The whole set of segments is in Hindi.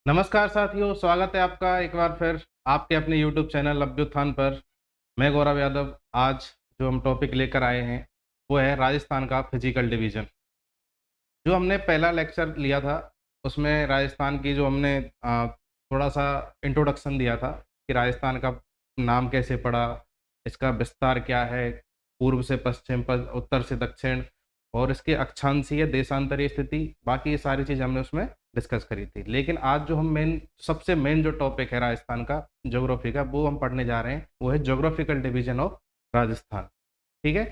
नमस्कार साथियों, स्वागत है आपका एक बार फिर आपके अपने YouTube चैनल अभ्युत्थान पर। मैं गौरव यादव। आज जो हम टॉपिक लेकर आए हैं वो है राजस्थान का फिजिकल डिवीज़न। जो हमने पहला लेक्चर लिया था उसमें राजस्थान की जो हमने थोड़ा-सा इंट्रोडक्शन दिया था कि राजस्थान का नाम कैसे पड़ा, इसका विस्तार क्या है, पूर्व से पश्चिम, उत्तर से दक्षिण और इसके अक्षांशीय, देशांतरीय स्थिति, बाकी ये सारी चीज़ हमने उसमें डिस्कस करी थी। लेकिन आज जो हम सबसे मेन जो टॉपिक है राजस्थान का ज्योग्राफी का, वो हम पढ़ने जा रहे हैं, वो है ज्योग्राफिकल डिवीज़न ऑफ राजस्थान। ठीक है?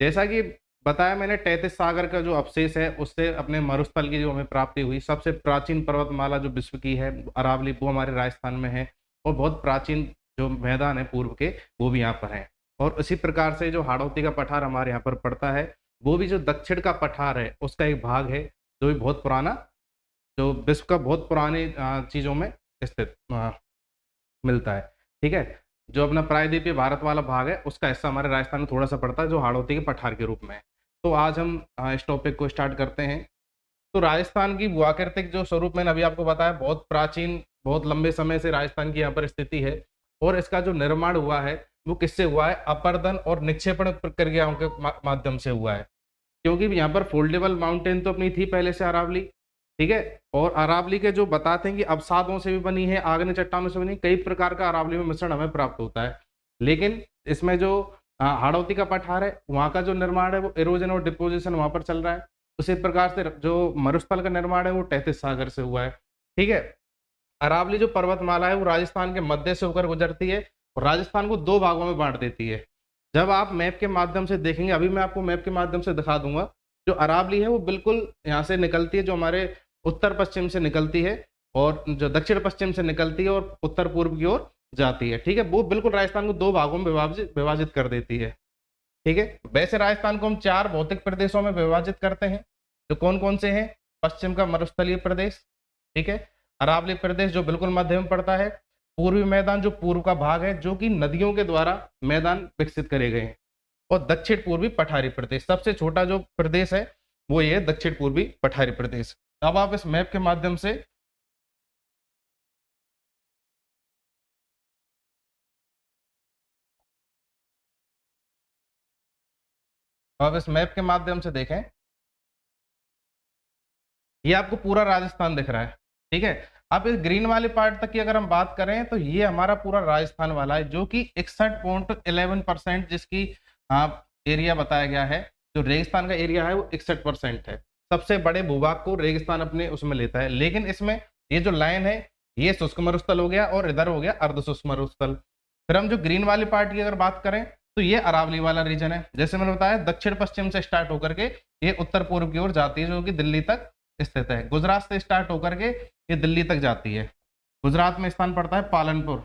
जैसा कि बताया मैंने, 33 सागर का जो अवशेष है उससे अपने मरुस्थल की जो हमें प्राप्ति हुई। सबसे प्राचीन पर्वतमाला जो विश्व की है अरावली, वो हमारे राजस्थान में है और बहुत प्राचीन जो मैदान है पूर्व के, वो भी यहाँ पर हैं। और उसी प्रकार से जो हाड़ौती का पठार हमारे यहाँ पर पड़ता है, वो भी जो दक्षिण का पठार है उसका एक भाग है, जो भी बहुत पुराना, जो विश्व का बहुत पुरानी चीज़ों में स्थित मिलता है। ठीक है? जो अपना प्रायद्वीपीय भारत वाला भाग है उसका हिस्सा हमारे राजस्थान में थोड़ा-सा पड़ता है, जो हाड़ौती के पठार के रूप में है। तो आज हम इस टॉपिक को स्टार्ट करते हैं। तो राजस्थान की भूआकृतिक जो स्वरूप मैंने अभी आपको बताया, बहुत प्राचीन, बहुत लंबे समय से राजस्थान की यहाँ पर स्थिति है और इसका जो निर्माण हुआ है वो किससे हुआ है? अपर्दन और निक्षेपण प्रक्रियाओं के माध्यम से हुआ है। क्योंकि यहाँ पर फोल्डेबल माउंटेन तो अपनी थी पहले से अरावली, ठीक है? और अरावली के जो बताते हैं कि अवसादों से भी बनी है, आग्नेय चट्टानों से बनी है, कई प्रकार का अरावली में मिश्रण हमें प्राप्त होता है। लेकिन इसमें जो हाड़ौती का पठार है, वहाँ का जो निर्माण है वो इरोजन और डिपोजिशन वहाँ पर चल रहा है। उसी प्रकार से जो मरुस्थल का निर्माण है वो 33 सागर से हुआ है। ठीक है? अरावली जो पर्वतमाला है वो राजस्थान के मध्य से होकर गुजरती है और राजस्थान को 2 भागों में बाँट देती है। जब आप मैप के माध्यम से देखेंगे, अभी मैं आपको मैप के माध्यम से दिखा दूँगा, जो अरावली है वो बिल्कुल यहाँ से निकलती है, जो हमारे उत्तर-पश्चिम से निकलती है और जो दक्षिण-पश्चिम से निकलती है और उत्तर-पूर्व की ओर जाती है। ठीक है? वो बिल्कुल राजस्थान को 2 भागों में विभाजित विभाजित कर देती है। ठीक है? वैसे राजस्थान को हम 4 भौतिक प्रदेशों में विभाजित करते हैं, जो कौन-कौन से हैं? पश्चिम का मरुस्थलीय प्रदेश, ठीक है? अरावली प्रदेश जो बिल्कुल मध्य में पड़ता है, पूर्वी मैदान जो पूर्व का भाग है, जो कि नदियों के द्वारा मैदान विकसित करे गए हैं, और दक्षिण पूर्वी पठारी प्रदेश, सबसे छोटा जो प्रदेश है वो ये है दक्षिण पूर्वी पठारी प्रदेश। अब आप इस मैप के माध्यम से देखें, ये आपको पूरा राजस्थान दिख रहा है, ठीक है? अब इस ग्रीन वाले पार्ट तक की अगर हम बात करें तो ये हमारा पूरा राजस्थान वाला है, जो कि 61.11% जिसकी एरिया बताया गया है। जो रेगिस्तान का एरिया है वो 61% है। सबसे बड़े भूभाग को रेगिस्तान अपने उसमें लेता है, लेकिन इसमें ये जो लाइन है ये शुष्क मरुस्थल हो गया और इधर हो गया अर्ध शुष्क मरुस्थल। फिर हम जो ग्रीन वाली पार्ट की अगर बात करें तो ये अरावली वाला रीजन है। जैसे मैंने बताया, दक्षिण पश्चिम से स्टार्ट होकर के ये उत्तर पूर्व की ओर जाती है, जो कि दिल्ली तक स्थित है। गुजरात से स्टार्ट होकर के ये दिल्ली तक जाती है। गुजरात में स्थान पड़ता है पालनपुर।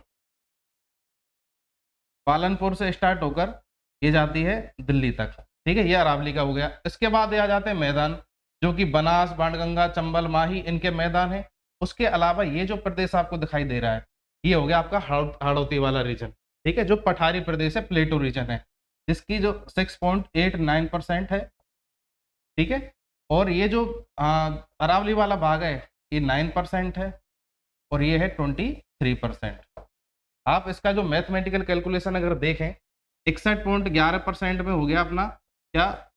पालनपुर से स्टार्ट होकर ये जाती है दिल्ली तक। ठीक है? ये अरावली का हो गया। इसके बाद ये आ जाते हैं मैदान, जो कि बनास, बाणगंगा, चंबल, माही इनके मैदान है। उसके अलावा ये जो प्रदेश आपको दिखाई दे रहा है, ये हो गया आपका हाड़ौती वाला रीजन। ठीक है? जो पठारी प्रदेश है, प्लेटू रीजन है, जिसकी जो 6.89% है। ठीक है? और ये जो अरावली वाला भाग है ये 9% है और ये है 23%। आप इसका जो मैथमेटिकल कैलकुलेशन अगर देखें, 61.11% में हो गया अपना क्या,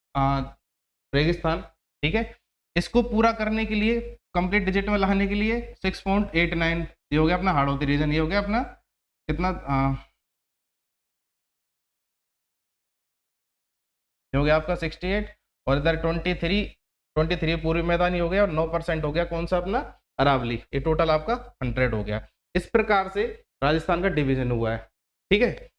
रेगिस्तान। ठीक है? इसको पूरा करने के लिए, कंप्लीट डिजिट में लाने के लिए 6.89, ये हो गया अपना हाड़ौती रीजन। ये हो गया अपना कितना, ये हो गया आपका 68 और इधर 23 पूर्वी मैदानी हो गया और 9% हो गया कौन सा अपना, अरावली। ये टोटल आपका 100 हो गया। इस प्रकार से राजस्थान का डिवीजन हुआ है। ठीक है?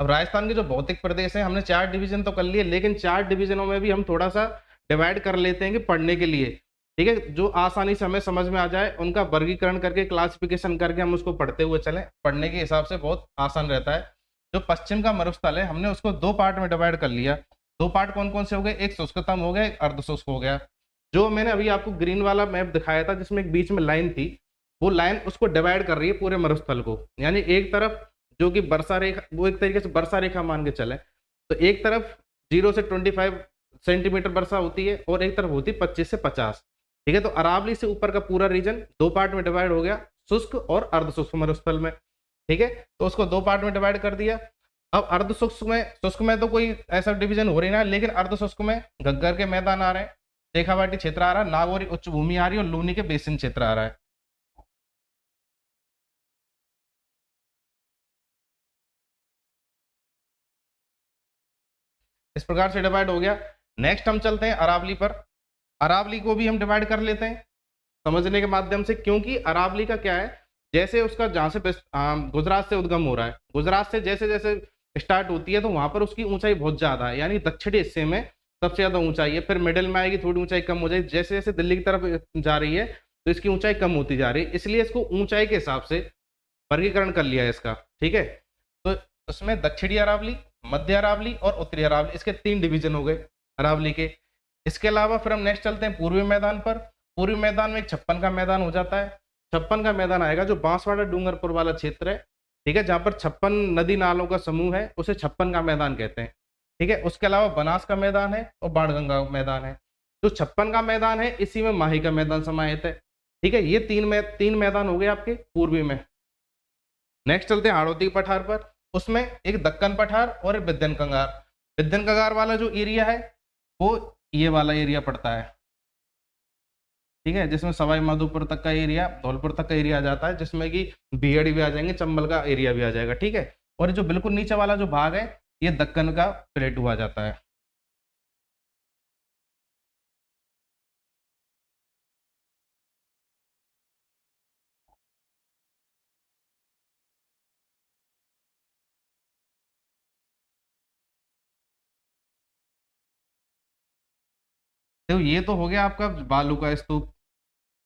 अब राजस्थान के जो भौतिक प्रदेश हैं, हमने 4 डिवीजन तो कर लिए, लेकिन 4 डिवीजनों में भी हम थोड़ा-सा डिवाइड कर लेते हैं कि पढ़ने के लिए। ठीक है? जो आसानी से हमें समझ में आ जाए, उनका वर्गीकरण करके, क्लासिफिकेशन करके हम उसको पढ़ते हुए चलें। पढ़ने के हिसाब से बहुत आसान रहता है। जो पश्चिम का मरुस्थल है, हमने उसको 2 पार्ट में डिवाइड कर लिया। 2 पार्ट कौन-कौन से हो गए? एक शुष्कतम हो गया, एक अर्धशुष्क हो गया। जो मैंने अभी आपको ग्रीन वाला मैप दिखाया था, जिसमें एक बीच में लाइन थी, वो लाइन उसको डिवाइड कर रही है पूरे मरुस्थल को। यानी एक तरफ जो कि वर्षा रेखा, वो एक तरीके से वर्षा रेखा मान के चलें, तो एक तरफ 0 से 25 सेंटीमीटर वर्षा होती है और एक तरफ होती है 25 से 50। ठीक है, तो अरावली से ऊपर का पूरा रीजन दो पार्ट में डिवाइड हो गया, शुष्क और अर्ध शुष्क मरुस्थल में। ठीक है, तो उसको दो पार्ट में डिवाइड कर दिया। अब अर्ध शुष्क में तो कोई ऐसा डिवीजन हो रही ना, लेकिन अर्ध शुष्क में घग्गर के मैदान आ रहे हैं, शेखावाटी क्षेत्र आ रहा है, नागौरी उच्च भूमि आ रही है और लूनी के बेसिन क्षेत्र आ रहा है। इस प्रकार से डिवाइड हो गया। नेक्स्ट हम चलते हैं अरावली पर। अरावली को भी हम डिवाइड कर लेते हैं समझने के माध्यम से, क्योंकि अरावली का क्या है, जैसे उसका जहां से गुजरात से उद्गम हो रहा है, गुजरात से जैसे जैसे स्टार्ट होती है तो वहां पर उसकी ऊंचाई बहुत ज्यादा है, यानी दक्षिणी हिस्से में सबसे ज्यादा ऊंचाई है, फिर मिडिल में आएगी, थोड़ी ऊंचाई कम हो जाएगी, जैसे जैसे दिल्ली की तरफ जा रही है तो इसकी ऊंचाई कम होती जा रही है, इसलिए इसको ऊंचाई के हिसाब से वर्गीकरण कर लिया है इसका। ठीक है, तो उसमें दक्षिणी अरावली, मध्य अरावली और उत्तरी अरावली, इसके 3 डिवीजन हो गए अरावली के। इसके अलावा फिर हम नेक्स्ट चलते हैं पूर्वी मैदान पर। पूर्वी मैदान में एक 56 का मैदान हो जाता है। 56 का मैदान आएगा जो बांसवाड़ा डूंगरपुर वाला क्षेत्र है। ठीक है, जहां पर 56 नदी नालों का समूह है उसे 56 का मैदान कहते हैं। ठीक है, उसके अलावा बनास का मैदान है और बाणगंगा मैदान है। जो 56 का मैदान है इसी में माही का मैदान समाहित है। ठीक है, ये तीन मैदान हो गए आपके पूर्वी में। नेक्स्ट चलते हैं हाड़ौती पठार पर। उसमें एक दक्कन पठार और एक विद्यन कंगार। विद्यन कंगार वाला जो एरिया है वो ये वाला एरिया पड़ता है। ठीक है, जिसमें सवाई माधोपुर तक का एरिया, धौलपुर तक का एरिया आ जाता है, जिसमें कि बीहड़ भी आ जाएंगे, चंबल का एरिया भी आ जाएगा। ठीक है, और जो बिल्कुल नीचे वाला जो भाग है ये दक्कन का प्लेटू आ जाता है। तो ये तो हो गया आपका बालू का स्तूप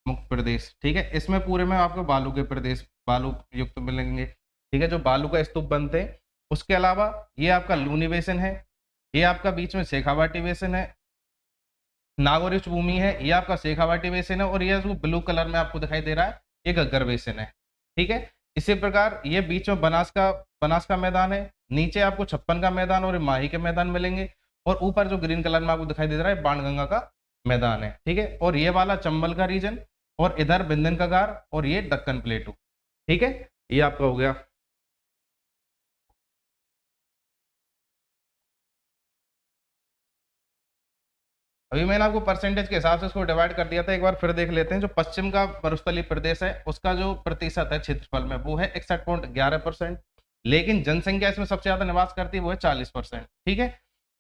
मुक्त प्रदेश। ठीक है, इसमें पूरे में आपको बालू के प्रदेश, बालू युक्त मिलेंगे। ठीक है, जो बालू का स्तूप बनते हैं। उसके अलावा ये आपका लूनी बेसिन है, ये आपका बीच में शेखावाटी बेसिन है, नागौरी उच्च भूमि है, ये आपका शेखावाटी बेसिन है, और ये जो ब्लू कलर में आपको दिखाई दे रहा है ये घग्गर बेसिन है। ठीक है, इसी प्रकार ये बीच में बनास का मैदान है, नीचे आपको 56 का मैदान और माही के मैदान मिलेंगे, और ऊपर जो ग्रीन कलर में आपको दिखाई दे रहा है बाणगंगा का मैदान है। ठीक है, और ये वाला चंबल का रीजन, और इधर बिंदन कगार, और ये दक्कन प्लेटू। ठीक है, ये आपका हो गया। अभी मैंने आपको परसेंटेज के हिसाब से इसको डिवाइड कर दिया था, एक बार फिर देख लेते हैं। जो पश्चिम का मरुस्थलीय प्रदेश है उसका जो प्रतिशत है क्षेत्रफल में वो है 61.11%, लेकिन जनसंख्या इसमें सबसे ज्यादा निवास करती है वो है 40%। ठीक है,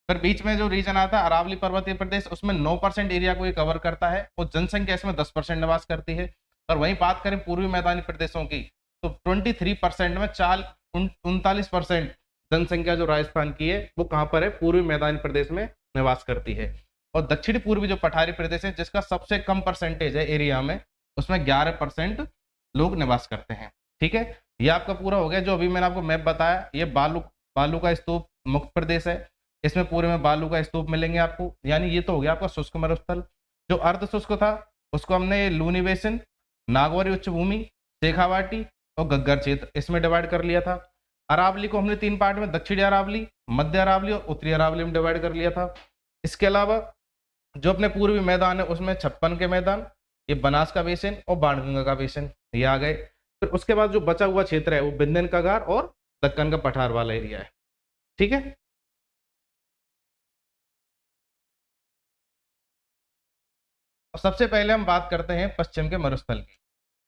फिर बीच में जो रीजन आता है अरावली पर्वतीय प्रदेश, उसमें 9% एरिया को ये कवर करता है और जनसंख्या इसमें 10% निवास करती है। और वहीं बात करें पूर्वी मैदानी प्रदेशों की तो 23% में 39% जनसंख्या जो राजस्थान की है वो कहाँ पर है, पूर्वी मैदानी प्रदेश में निवास करती है। और दक्षिणी पूर्वी जो पठारी प्रदेश है जिसका सबसे कम परसेंटेज है एरिया में, उसमें 11% लोग निवास करते हैं। ठीक है, ये आपका पूरा हो गया। जो अभी मैंने आपको मैप बताया ये बालू का स्तूप मुक्त प्रदेश है, इसमें पूरे में बालू का स्तूप मिलेंगे आपको, यानी ये तो हो गया आपका शुष्क मरुस्थल। जो अर्ध शुष्क था उसको हमने लूनी बेसिन, नागौरी उच्च भूमि, शेखावाटी और घग्गर क्षेत्र इसमें डिवाइड कर लिया था। अरावली को हमने 3 पार्ट में दक्षिणी अरावली, मध्य अरावली और उत्तरी अरावली में डिवाइड कर लिया था। इसके अलावा जो अपने पूर्वी मैदान है उसमें 56 के मैदान, ये बनास का बेसिन और बाणगंगा का बेसिन ये आ गए। फिर उसके बाद जो बचा हुआ क्षेत्र है वो बिंदन कगार और दक्कन का पठार वाला एरिया है। ठीक है, और सबसे पहले हम बात करते हैं पश्चिम के मरुस्थल की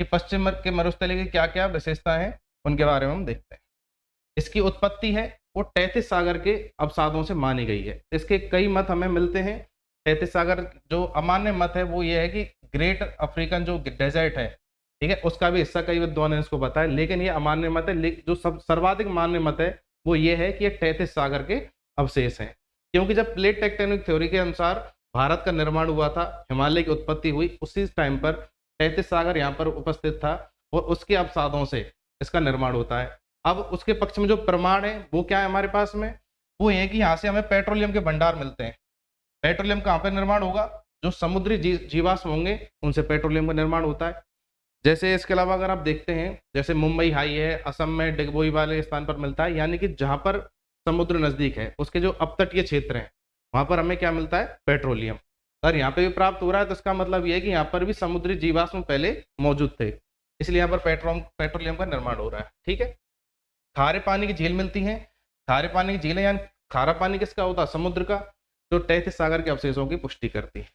कि पश्चिम के मरुस्थल की क्या क्या विशेषता है उनके बारे में हम देखते हैं। इसकी उत्पत्ति है वो तैतीस सागर के अवसादों से मानी गई है। इसके कई मत हमें मिलते हैं। तैतीस सागर जो अमान्य मत है वो ये है कि ग्रेट अफ्रीकन जो डेजर्ट है, ठीक है, उसका भी हिस्सा कई विद्वान ने इसको बताया, लेकिन ये अमान्य मत है। जो सर्वाधिक मान्य मत है वो ये है कि ये तैतीस सागर के अवशेष हैं, क्योंकि जब प्लेट टेक्टोनिक थ्योरी के अनुसार भारत का निर्माण हुआ था, हिमालय की उत्पत्ति हुई, उसी टाइम पर तैतीस सागर यहाँ पर उपस्थित था और उसके अवसादों से इसका निर्माण होता है। अब उसके पक्ष में जो प्रमाण है वो क्या है हमारे पास में, वो ये कि यहाँ से हमें पेट्रोलियम के भंडार मिलते हैं। पेट्रोलियम कहाँ पर निर्माण होगा, जो समुद्री जीवाश्म होंगे उनसे पेट्रोलियम का निर्माण होता है। जैसे इसके अलावा अगर आप देखते हैं जैसे मुंबई हाई है, असम में डिगबोई वाले स्थान पर मिलता है, यानी कि जहाँ पर समुद्र नजदीक है, उसके जो अपतटीय क्षेत्र हैं, वहां पर हमें क्या मिलता है? पेट्रोलियम। अगर यहाँ पे भी प्राप्त हो रहा है तो इसका मतलब ये है कि यहाँ पर भी समुद्री जीवाश्म पहले मौजूद थे, इसलिए यहाँ पर पेट्रोलियम का निर्माण हो रहा है। ठीक है। खारे पानी की झील मिलती है। खारे पानी की झीलें यानी खारा पानी किसका होता है? समुद्र का, जो तैतीस सागर के अवशेषों की पुष्टि करती है।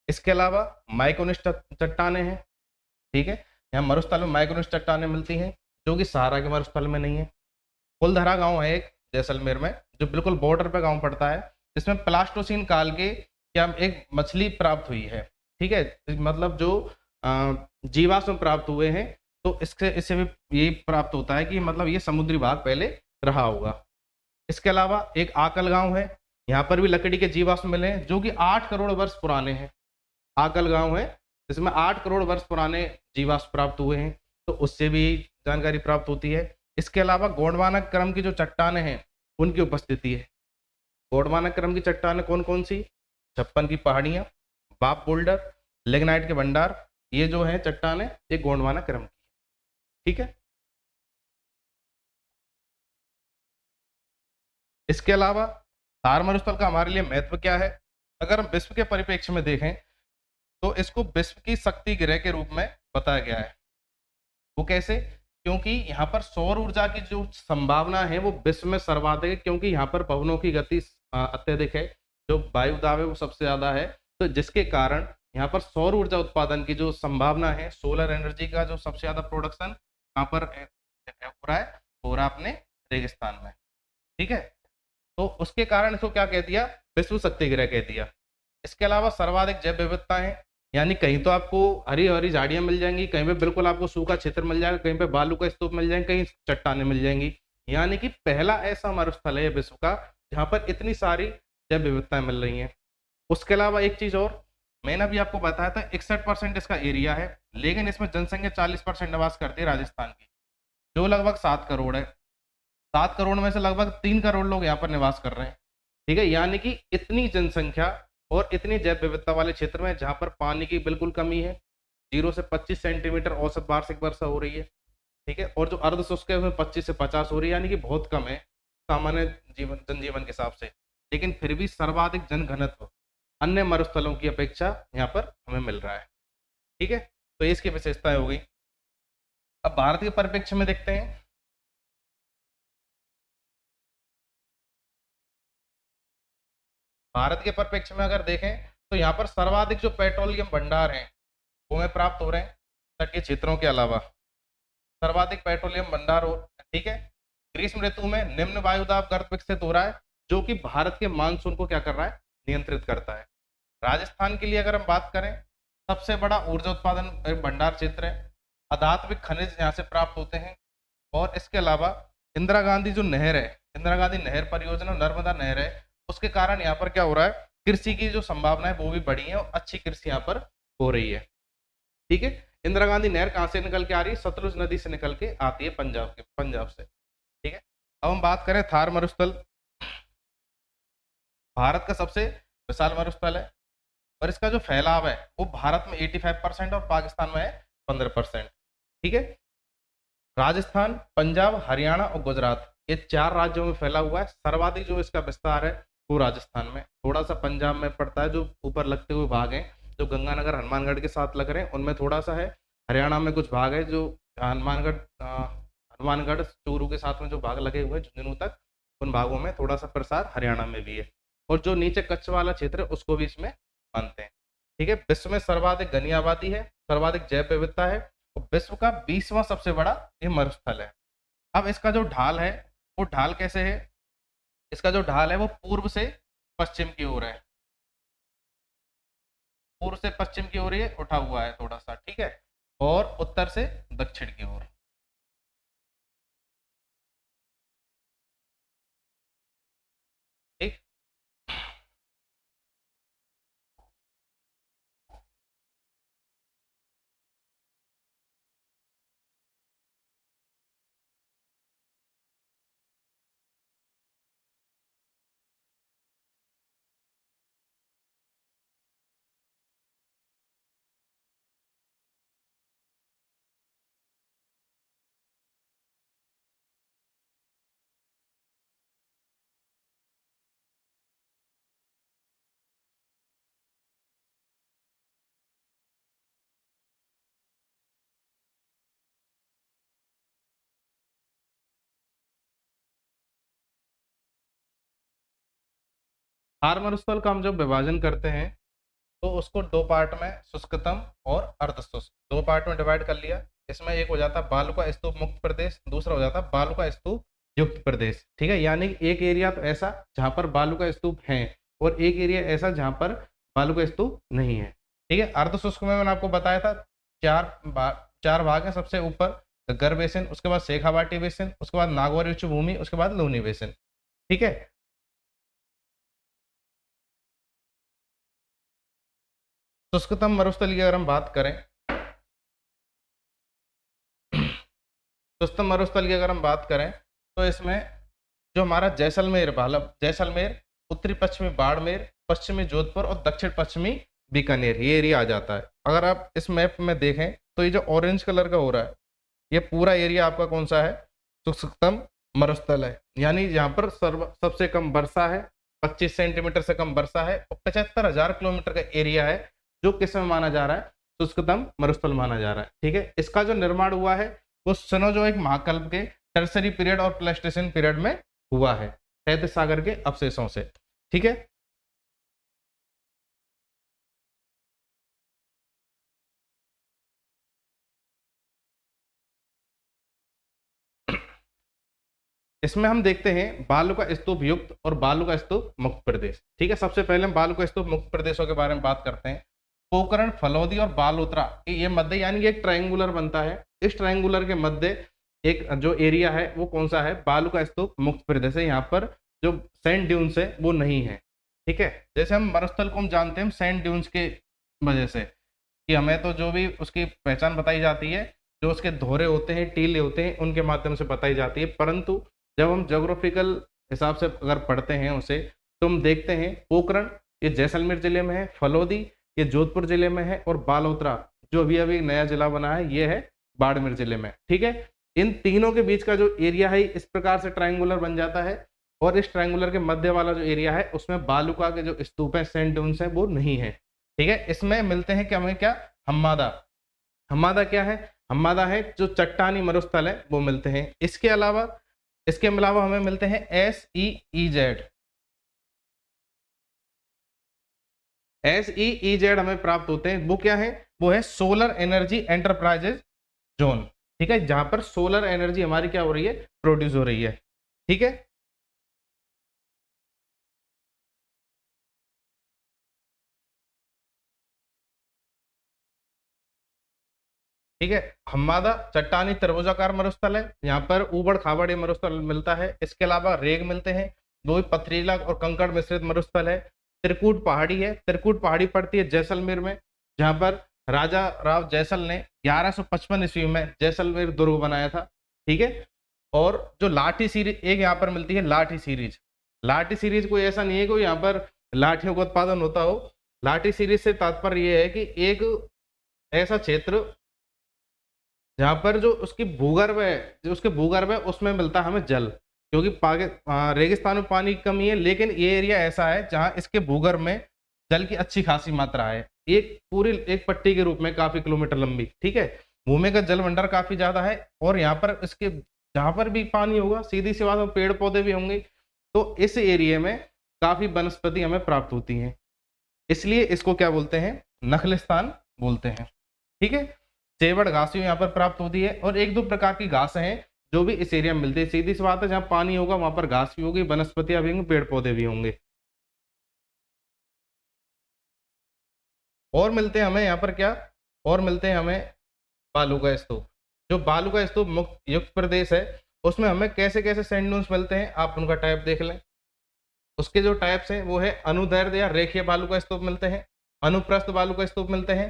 इसके अलावा माइकोनिस चट्टाने हैं। ठीक है। यहाँ मरुस्थल में माइकोनिस चट्टाने मिलती हैं, जो कि सहारा के मरुस्थल में नहीं है। फुलधरा गांव है एक जैसलमेर में, जो बिल्कुल बॉर्डर पे गांव पड़ता है, जिसमें प्लास्टोसीन काल के क्या एक मछली प्राप्त हुई है। ठीक है। मतलब जो जीवाश्म प्राप्त हुए हैं, तो इससे भी यही प्राप्त होता है कि मतलब ये समुद्री भाग पहले रहा होगा। इसके अलावा एक आकल गांव है, यहाँ पर भी लकड़ी के जीवाश्म मिले हैं, जो कि 8 करोड़ वर्ष पुराने हैं। आकल गांव है जिसमें 8 करोड़ वर्ष पुराने जीवाश्म प्राप्त हुए हैं, तो उससे भी जानकारी प्राप्त होती है। इसके अलावा गोंडवाना क्रम की जो चट्टानें हैं, उनकी उपस्थिति है। गोंडवाना क्रम की चट्टानें कौन कौन सी? छप्पन की पहाड़ियां, बाप बोल्डर, लिग्नाइट के भंडार, ये जो है चट्टानें, ये गोंडवाना क्रम की। ठीक है। इसके अलावा थार मरुस्थल का हमारे लिए महत्व क्या है? अगर हम विश्व के परिप्रेक्ष्य में देखें तो इसको विश्व की शक्ति गृह के रूप में बताया गया है। वो कैसे? क्योंकि यहाँ पर सौर ऊर्जा की जो संभावना है वो विश्व में सर्वाधिक है, क्योंकि यहाँ पर पवनों की गति अत्यधिक है, जो वायु दाब है वो सबसे ज्यादा है, तो जिसके कारण यहाँ पर सौर ऊर्जा उत्पादन की जो संभावना है, सोलर एनर्जी का जो सबसे ज्यादा प्रोडक्शन यहाँ पर हो रहा है अपने रेगिस्तान में। ठीक है। तो उसके कारण इसको क्या कह दिया? विश्व शक्ति गृह कह दिया। इसके अलावा सर्वाधिक जैव विविधता है, यानी कहीं तो आपको हरी हरी झाड़ियां मिल जाएंगी, कहीं पे बिल्कुल आपको सूखा क्षेत्र मिल जाएगा, कहीं पे बालू का स्तूप मिल जाएंगे, कहीं चट्टानें मिल जाएंगी। यानी कि पहला ऐसा मरुस्थल है विश्व का जहां पर इतनी सारी जैव विविधताएं मिल रही हैं। उसके अलावा एक चीज और, मैंने अभी आपको बताया था 61% इसका एरिया है, लेकिन इसमें जनसंख्या 40% निवास करती है राजस्थान की, जो लगभग 7 करोड़ है। 7 करोड़ में से लगभग 3 करोड़ लोग यहाँ पर निवास कर रहे हैं। ठीक है। यानी कि इतनी जनसंख्या और इतनी जैव विविधता वाले क्षेत्र में जहाँ पर पानी की बिल्कुल कमी है, 0 से 25 सेंटीमीटर औसत वार्षिक वर्षा हो रही है। ठीक है। और जो अर्ध शुष्क है उसमें 25 से 50 हो रही है, यानी कि बहुत कम है सामान्य जनजीवन के हिसाब से, लेकिन फिर भी सर्वाधिक जनघनत्व अन्य मरुस्थलों की अपेक्षा यहाँ पर हमें मिल रहा है। ठीक है। तो ये इसकी विशेषताएं हो गई। अब भारत के परिप्रेक्ष्य में देखते हैं। भारत के परिप्रेक्ष्य में अगर देखें तो यहाँ पर सर्वाधिक जो पेट्रोलियम भंडार हैं वो हमें प्राप्त हो रहे हैं तटीय क्षेत्रों के अलावा। सर्वाधिक पेट्रोलियम भंडार हो। ठीक है। ग्रीष्म ऋतु में निम्न वायुदाब गर्त विकसित हो रहा है, जो कि भारत के मानसून को क्या कर रहा है? नियंत्रित करता है। राजस्थान के लिए अगर हम बात करें, सबसे बड़ा ऊर्जा उत्पादन भंडार क्षेत्र है। अधात्विक खनिज यहाँ से प्राप्त होते हैं। और इसके अलावा इंदिरा गांधी जो नहर है, इंदिरा गांधी नहर परियोजना, नर्मदा नहर है, उसके कारण यहाँ पर क्या हो रहा है? कृषि की जो संभावना है वो भी बढ़ी है और अच्छी कृषि यहाँ पर हो रही है। ठीक है। इंदिरा गांधी नहर कहाँ से निकल के आ रही है? सतलुज नदी से निकल के आती है पंजाब से। ठीक है। अब हम बात करें थार मरुस्थल, भारत का सबसे विशाल मरुस्थल है, और इसका जो फैलाव है वो भारत में 85% और पाकिस्तान में है 15%। ठीक है। राजस्थान, पंजाब, हरियाणा और गुजरात, ये 4 राज्यों में फैला हुआ है। सर्वाधिक जो इसका विस्तार है वो राजस्थान में, थोड़ा सा पंजाब में पड़ता है, जो ऊपर लगते हुए भाग हैं जो गंगानगर हनुमानगढ़ के साथ लग रहे हैं उनमें थोड़ा सा है। हरियाणा में कुछ भाग है जो हनुमानगढ़ चूरू के साथ में जो भाग लगे हुए हैं झुंझुनू तक, उन भागों में थोड़ा सा प्रसार हरियाणा में भी है। और जो नीचे कच्छ वाला क्षेत्र है उसको भी इसमें मानते हैं। ठीक है। विश्व में सर्वाधिक घनी आबादी है, सर्वाधिक जैव विविधता है, और विश्व का 20वां सबसे बड़ा ये मरुस्थल है। अब इसका जो ढाल है वो ढाल कैसे है? इसका जो ढाल है वो पूर्व से पश्चिम की ओर है, पूर्व से पश्चिम की ओर ये उठा हुआ है थोड़ा सा। ठीक है। और उत्तर से दक्षिण की ओर। ठीक। थार मरुस्थल का हम जब विभाजन करते हैं तो उसको दो पार्ट में, शुष्कतम और अर्धशुष्क, दो पार्ट में डिवाइड कर लिया। इसमें एक हो जाता है बालुका स्तूप मुक्त प्रदेश, दूसरा हो जाता है बालुका स्तूप युक्त प्रदेश। ठीक है, यानी कि एक एरिया तो ऐसा जहां पर बालुका स्तूप हैं और एक एरिया ऐसा जहां पर बालुका स्तूप नहीं है। ठीक है, अर्धशुष्क में मैंने आपको बताया था चार भाग हैं। सबसे ऊपर गग्गर बेसिन, उसके बाद शेखावाटी बेसिन, उसके बाद नागौर उच्च भूमि, उसके बाद लूनी बेसिन। ठीक है, शुष्कतम मरुस्थल की अगर हम बात करें, शुष्कतम मरुस्थल की अगर हम बात करें तो इसमें जो हमारा जैसलमेर, जैसलमेर, उत्तरी पश्चिमी बाड़मेर, पश्चिमी जोधपुर और दक्षिण पश्चिमी बीकानेर, ये एरिया आ जाता है। अगर आप इस मैप में देखें तो ये जो ऑरेंज कलर का हो रहा है, ये पूरा एरिया आपका कौन सा है? शुष्कतम मरुस्थल है। यानी यहाँ पर सबसे कम वर्षा है, 25 सेंटीमीटर से कम वर्षा है, और 75,000 किलोमीटर का एरिया है, जो किस में माना जा रहा है? शुष्कतम मरुस्थल माना जा रहा है। ठीक है, इसका जो निर्माण हुआ है वो सिनोजोइक महाकल्प के टर्सरी पीरियड और प्लेस्टोसीन पीरियड में हुआ है, तैतीस सागर के अवशेषों से। ठीक है, इसमें हम देखते हैं बालुका स्तूप युक्त और बालुका स्तूप मुक्त प्रदेश। ठीक है, सबसे पहले हम बालुका स्तूप मुक्त प्रदेशों के बारे में बात करते हैं। पोखरण, फलौदी और बालोतरा, ये मध्य, यानी एक ट्रायंगुलर बनता है। इस ट्रायंगुलर के मध्य एक जो एरिया है वो कौन सा है? बालुका स्तूप मुक्त प्रदेश है। यहाँ पर जो सैंड ड्यून्स है वो नहीं है। ठीक है, जैसे हम मरुस्थल को हम जानते हैं सैंड ड्यून्स के वजह से, कि हमें तो जो भी उसकी पहचान बताई जाती है, जो उसके धोरे होते हैं, टीले होते हैं, उनके माध्यम से बताई जाती है। परंतु जब हम ज्योग्राफिकल हिसाब से अगर पढ़ते हैं उसे, तो हम देखते हैं पोखरण ये जैसलमेर जिले में है, फलौदी ये जोधपुर जिले में है, और बालोतरा जो अभी अभी नया जिला बना है ये है बाड़मेर जिले में। ठीक है, इन तीनों के बीच का जो एरिया है इस प्रकार से ट्रायंगुलर बन जाता है, और इस ट्रायंगुलर के मध्य वाला जो एरिया है उसमें बालुका के जो स्तूप है, सैंड ड्यून्स है, वो नहीं है। ठीक है, इसमें मिलते हैं क्या? हमें क्या? हम्मादा। हम्मादा क्या है? हम्मादा है जो चट्टानी मरुस्थल है वो मिलते हैं। इसके अलावा हमें मिलते हैं SEEZ। SEEZ हमें प्राप्त होते हैं, वो क्या है? वो है सोलर एनर्जी एंटरप्राइजेज जोन। ठीक है, जहां पर सोलर एनर्जी हमारी क्या हो रही है? प्रोड्यूस हो रही है। ठीक है, ठीक है, हम्मादा चट्टानी त्रिभुजाकार मरुस्थल है, यहाँ पर ऊबड़ खाबड़ मरुस्थल मिलता है। इसके अलावा रेग मिलते हैं, दो ही पथरीला और कंकड़ मिश्रित मरुस्थल है। त्रिकूट पहाड़ी है, त्रिकूट पहाड़ी पड़ती है जैसलमेर में, जहाँ पर राजा राव जैसल ने 1155 ईस्वी में जैसलमेर दुर्ग बनाया था। ठीक है, और जो लाठी सीरीज एक यहाँ पर मिलती है, लाठी सीरीज। लाठी सीरीज कोई ऐसा नहीं है कोई यहाँ पर लाठियों का उत्पादन होता हो। लाठी सीरीज से तात्पर्य यह है कि एक ऐसा क्षेत्र जहाँ पर जो उसकी भूगर्भ है, जो उसके भूगर्भ है उसमें मिलता है हमें जल, क्योंकि रेगिस्तान में पानी की कमी है, लेकिन ये एरिया ऐसा है जहाँ इसके भूगर्भ में जल की अच्छी खासी मात्रा है, एक पट्टी के रूप में काफी किलोमीटर लंबी। ठीक है, भूमि का जल भंडार काफी ज्यादा है, और यहाँ पर इसके जहाँ पर भी पानी होगा सीधी सी बात है पेड़ पौधे भी होंगे, तो इस एरिया में काफी वनस्पति हमें प्राप्त होती है, इसलिए इसको क्या बोलते हैं? नखलिस्तान बोलते हैं। ठीक है, चेवड़ घास भी यहाँ पर प्राप्त होती है, और एक दो प्रकार की घास हैं जो भी इस एरिया में मिलती है। सीधी सी बात है, जहाँ पानी होगा वहां पर घास भी होगी, वनस्पतियां भी होंगी, पेड़ पौधे भी होंगे। और मिलते हैं हमें यहाँ पर क्या? और मिलते हैं हमें बालू का स्तूप। जो बालू का स्तूप मुक्त युक्त प्रदेश है उसमें हमें कैसे कैसे सैंड ड्यून्स मिलते हैं, आप उनका टाइप देख लें। उसके जो टाइप्स हैं वो है अनुदैर्ध्य या रेखीय बालू का स्तूप मिलते हैं, अनुप्रस्थ बालू का स्तूप मिलते हैं,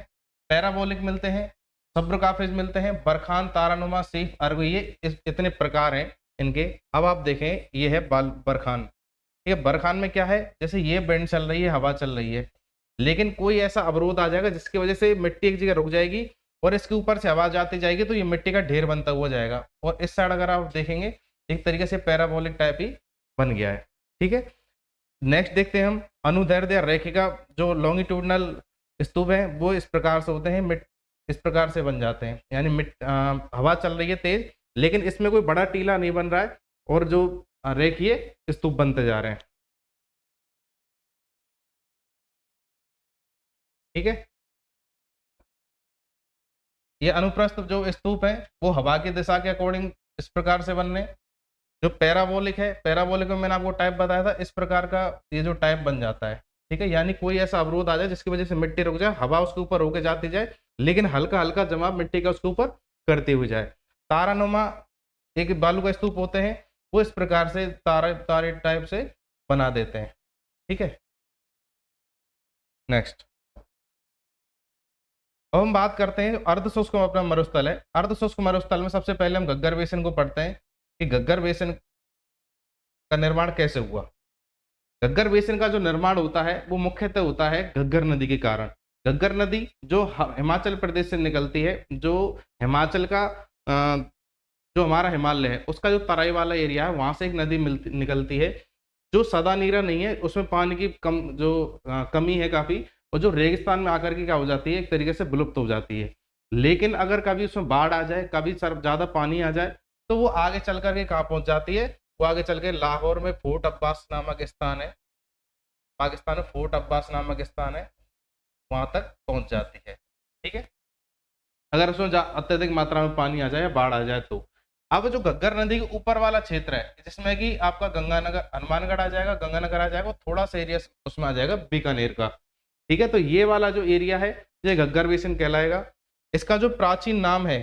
पैराबोलिक मिलते हैं, सब्रकाफेज मिलते हैं, बरखान, तारानुमा, सीफ, अर्ग, ये इतने प्रकार हैं इनके। अब आप देखें, ये है बरखान। ठीक है, बरखान में क्या है? जैसे ये बेंड चल रही है, हवा चल रही है, लेकिन कोई ऐसा अवरोध आ जाएगा जिसकी वजह से मिट्टी एक जगह रुक जाएगी और इसके ऊपर से हवा जाती जाएगी, तो ये मिट्टी का ढेर बनता हुआ जाएगा। और इस साइड अगर आप देखेंगे एक तरीके से पैराबोलिक टाइप ही बन गया है। ठीक है, नेक्स्ट देखते हैं हम अनुदैर्ध्य रेखिका जो लॉन्गिट्यूडनल स्तूप है वो इस प्रकार से होते हैं, इस प्रकार से बन जाते हैं, यानी हवा चल रही है तेज, लेकिन इसमें कोई बड़ा टीला नहीं बन रहा है, और जो रेखीय स्तूप बनते जा रहे हैं। ठीक है। ये अनुप्रस्थ जो स्तूप है वो हवा की दिशा के अकॉर्डिंग इस प्रकार से बनने। जो पैराबोलिक है, पैराबोलिक में मैंने आपको टाइप बताया था, इस प्रकार का ये जो टाइप बन जाता है। ठीक है, यानी कोई ऐसा अवरोध आ जाए जिसकी वजह से मिट्टी रुक जाए, हवा उसके ऊपर होके जाती जाए, लेकिन हल्का हल्का जमाव मिट्टी का उसके ऊपर करती हुई जाए। तारानुमा एक बालू का स्तूप होते हैं, वो इस प्रकार से तारे तारे टाइप से बना देते हैं। ठीक है, नेक्स्ट अब हम बात करते हैं अर्ध शुष्क अपना मरुस्थल है। अर्ध शुष्क मरुस्थल में सबसे पहले हम घग्गर बेसिन को पढ़ते हैं कि घग्गर बेसिन का निर्माण कैसे हुआ। घग्गर बेसिन का जो निर्माण होता है वो मुख्यतः होता है घग्गर नदी के कारण। घग्गर नदी जो हिमाचल प्रदेश से निकलती है, जो हिमाचल का जो हमारा हिमालय है उसका जो तराई वाला एरिया है वहां से एक नदी निकलती है जो सदा नीरा नहीं है, उसमें पानी की कमी है काफी, और जो रेगिस्तान में आकर के क्या हो जाती है, एक तरीके से विलुप्त हो जाती है। लेकिन अगर कभी उसमें बाढ़ आ जाए, कभी ज्यादा पानी आ जाए, तो वो आगे चल करके कहाँ पहुंच जाती है, वो आगे चल के लाहौर में फोर्ट अब्बास नामक स्थान है, पाकिस्तान में फोर्ट अब्बास नामक स्थान है, वहां तक पहुंच जाती है। ठीक है, अगर उसमें अत्यधिक मात्रा में पानी आ जाए या बाढ़ आ जाए तो। अब जो घग्गर नदी के ऊपर वाला क्षेत्र है जिसमें कि आपका गंगानगर हनुमानगढ़ आ जाएगा, गंगानगर आ जाएगा, थोड़ा सा एरिया उसमें आ जाएगा बीकानेर का। ठीक है, तो ये वाला जो एरिया है ये घग्गर बेसिन कहलाएगा। इसका जो प्राचीन नाम है,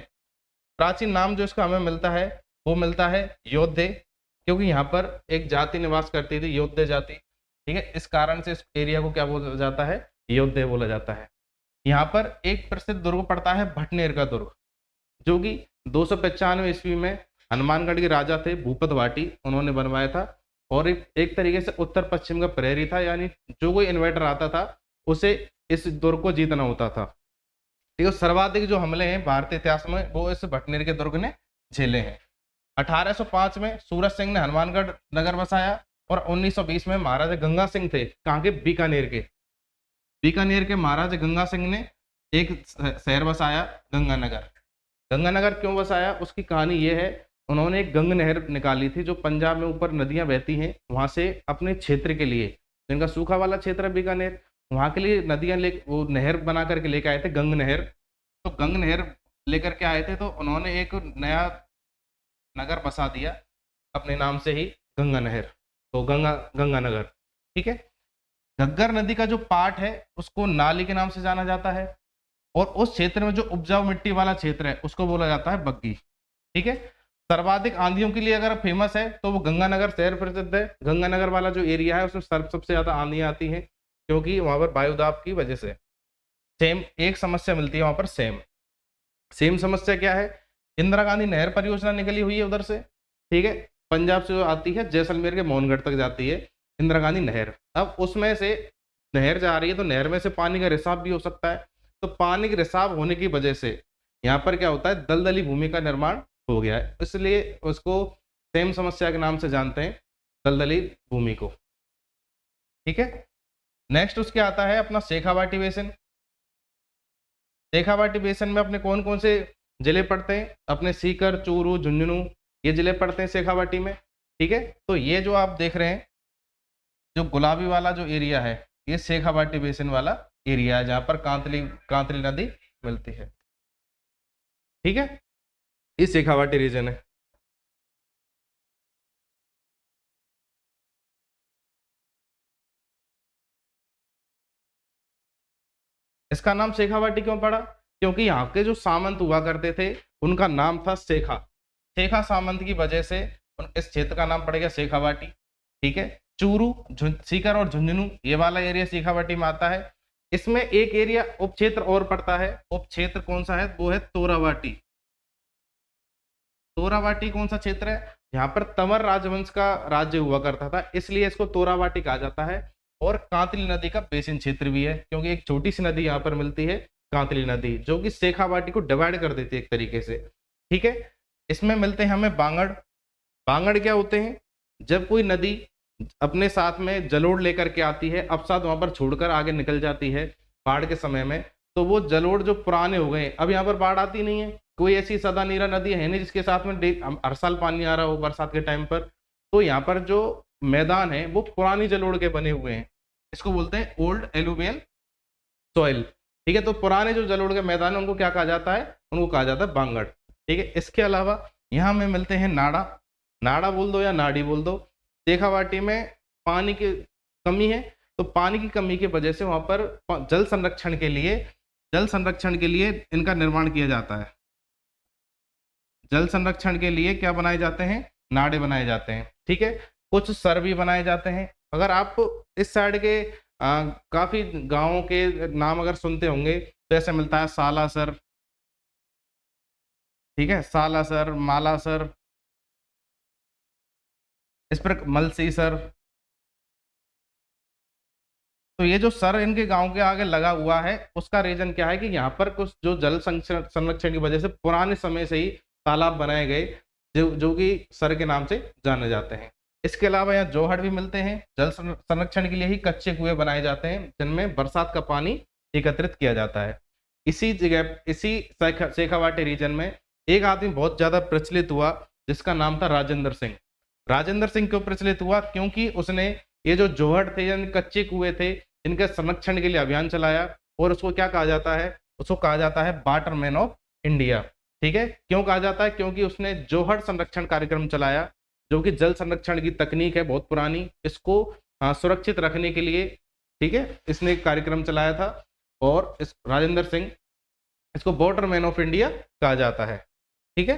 प्राचीन नाम जो इसका हमें मिलता है वो मिलता है योद्धे, क्योंकि यहाँ पर एक जाति निवास करती थी, योद्धे जाति। ठीक है, इस कारण से इस एरिया को क्या बोला जाता है, योद्धे बोला जाता है। यहाँ पर एक प्रसिद्ध दुर्ग पड़ता है भटनेर का दुर्ग, जो कि 295 ईस्वी में हनुमानगढ़ के राजा थे भूपत भाटी, उन्होंने बनवाया था। और एक तरीके से उत्तर पश्चिम का प्रहरी था, यानी जो कोई इन्वेटर आता था उसे इस दुर्ग को जीतना होता था। ठीक है, सर्वाधिक जो हमले हैं भारतीय इतिहास में वो इस भटनेर के दुर्ग ने झेले हैं। 1805 में सूरज सिंह ने हनुमानगढ़ नगर बसाया, और 1920 में महाराजा गंगा सिंह थे, कहाँ के, बीकानेर के। बीकानेर के महाराजा गंगा सिंह ने एक शहर बसाया, गंगानगर। गंगानगर क्यों बसाया, उसकी कहानी ये है, उन्होंने एक गंग नहर निकाली थी जो पंजाब में ऊपर नदियां बहती हैं, वहां से अपने क्षेत्र के लिए, जिनका सूखा वाला क्षेत्र है बीकानेर, वहां के लिए नदियां वो नहर बना करके लेके आए थे, गंग नहर। तो गंग नहर लेकर के आए थे, तो उन्होंने एक नया नगर बसा दिया अपने नाम से ही, गंगा नहर, तो गंगानगर। ठीक है, घग्गर नदी का जो पार्ट है उसको नाली के नाम से जाना जाता है, और उस क्षेत्र में जो उपजाऊ मिट्टी वाला क्षेत्र है उसको बोला जाता है बग्गी। ठीक है, सर्वाधिक आंधियों के लिए अगर फेमस है तो वो गंगानगर शहर प्रसिद्ध है। गंगानगर वाला जो एरिया है उसमें सबसे ज्यादा आंधियां आती हैं, क्योंकि वहां पर वायुदाब की वजह से। सेम एक समस्या मिलती है वहां पर, सेम समस्या क्या है, इंदिरा गांधी नहर परियोजना निकली हुई है उधर से। ठीक है, पंजाब से जो आती है जैसलमेर के मोहनगढ़ तक जाती है इंदिरा गांधी नहर। अब उसमें से नहर जा रही है तो नहर में से पानी का रिसाव भी हो सकता है, तो पानी के रिसाव होने की वजह से यहाँ पर क्या होता है, दलदली भूमि का निर्माण हो गया है, इसलिए उसको सेम समस्या के नाम से जानते हैं, दलदली भूमि को। ठीक है, नेक्स्ट उसके आता है अपना शेखावाटी बेसिन। शेखावाटी बेसिन में अपने कौन कौन से जिले पड़ते हैं, अपने सीकर, चूरू, झुंझुनू, ये जिले पड़ते हैं शेखावाटी में। ठीक है, तो ये जो आप देख रहे हैं जो गुलाबी वाला जो एरिया है ये शेखावाटी बेसिन वाला एरिया है, जहां पर कांतली नदी मिलती है। ठीक है, ये शेखावाटी रीजन है। इसका नाम शेखावाटी क्यों पड़ा, क्योंकि यहाँ के जो सामंत हुआ करते थे उनका नाम था शेखा। शेखा सामंत की वजह से इस क्षेत्र का नाम पड़ गया शेखावाटी। ठीक है, चूरू, सीकर और झुंझुनू ये वाला एरिया शेखावाटी में आता है। इसमें एक एरिया उप क्षेत्र और पड़ता है, उप क्षेत्र कौन सा है, वो है तोरावाटी। तोरावाटी कौन सा क्षेत्र है, यहाँ पर तंवर राजवंश का राज्य हुआ करता था, इसलिए इसको तोरावाटी कहा जाता है। और कांतली नदी का बेसिन क्षेत्र भी है, क्योंकि एक छोटी सी नदी यहाँ पर मिलती है, कांतली नदी, जो कि शेखावाटी को डिवाइड कर देती है एक तरीके से। ठीक है, इसमें मिलते हैं हमें बांगड़। बांगड़ क्या होते हैं, जब कोई नदी अपने साथ में जलोढ़ लेकर के आती है, अवसाद वहां पर छोड़कर आगे निकल जाती है बाढ़ के समय में, तो वो जलोढ़ जो पुराने हो गए, अब यहाँ पर बाढ़ आती नहीं है, कोई ऐसी सदा नीरा नदी है नहीं जिसके साथ में हर साल पानी आ रहा हो बरसात के टाइम पर। तो यहाँ पर जो मैदान है वो पुरानी जलोढ़ के बने हुए हैं, इसको बोलते हैं ओल्ड एलुवियल सॉइल। ठीक है, तो पुराने जो जलोढ़ के मैदान है उनको क्या कहा जाता है, उनको कहा जाता है बांगड़। ठीक है, इसके अलावा यहाँ में मिलते हैं नाड़ा, नाड़ा बोल दो या नाड़ी बोल दो। शेखावाटी में पानी की कमी है, तो पानी की कमी की वजह से वहां पर जल संरक्षण के लिए इनका निर्माण किया जाता है। जल संरक्षण के लिए क्या बनाए जाते हैं, नाड़े बनाए जाते हैं। ठीक है, कुछ सर भी बनाए जाते हैं। अगर आप इस साइड के काफी गांवों के नाम अगर सुनते होंगे तो ऐसे मिलता है सालासर, ठीक है, सालासर, मालासर, इस पर मलसी सर। तो ये जो सर इनके गांव के आगे लगा हुआ है उसका रीजन क्या है कि यहाँ पर कुछ जो जल संरक्षण की वजह से पुराने समय से ही तालाब बनाए गए जो कि सर के नाम से जाने जाते हैं। इसके अलावा यहाँ जोहड़ भी मिलते हैं। जल संरक्षण के लिए ही कच्चे कुएं बनाए जाते हैं जिनमें बरसात का पानी एकत्रित किया जाता है। इसी जगह, इसी शेखावाटी रीजन में एक आदमी बहुत ज्यादा प्रचलित हुआ जिसका नाम था राजेंद्र सिंह। राजेंद्र सिंह क्यों प्रचलित हुआ, क्योंकि उसने ये जो जोहड़ थे यानी कच्चे कुएं थे इनके संरक्षण के लिए अभियान चलाया, और उसको क्या कहा जाता है, उसको कहा जाता है वाटरमैन ऑफ इंडिया। ठीक है, क्यों कहा जाता है, क्योंकि उसने जोहड़ संरक्षण कार्यक्रम चलाया जो कि जल संरक्षण की तकनीक है बहुत पुरानी, इसको सुरक्षित रखने के लिए, ठीक है, इसने एक कार्यक्रम चलाया था। और इस राजेंद्र सिंह, इसको वाटरमैन ऑफ इंडिया कहा जाता है। ठीक है,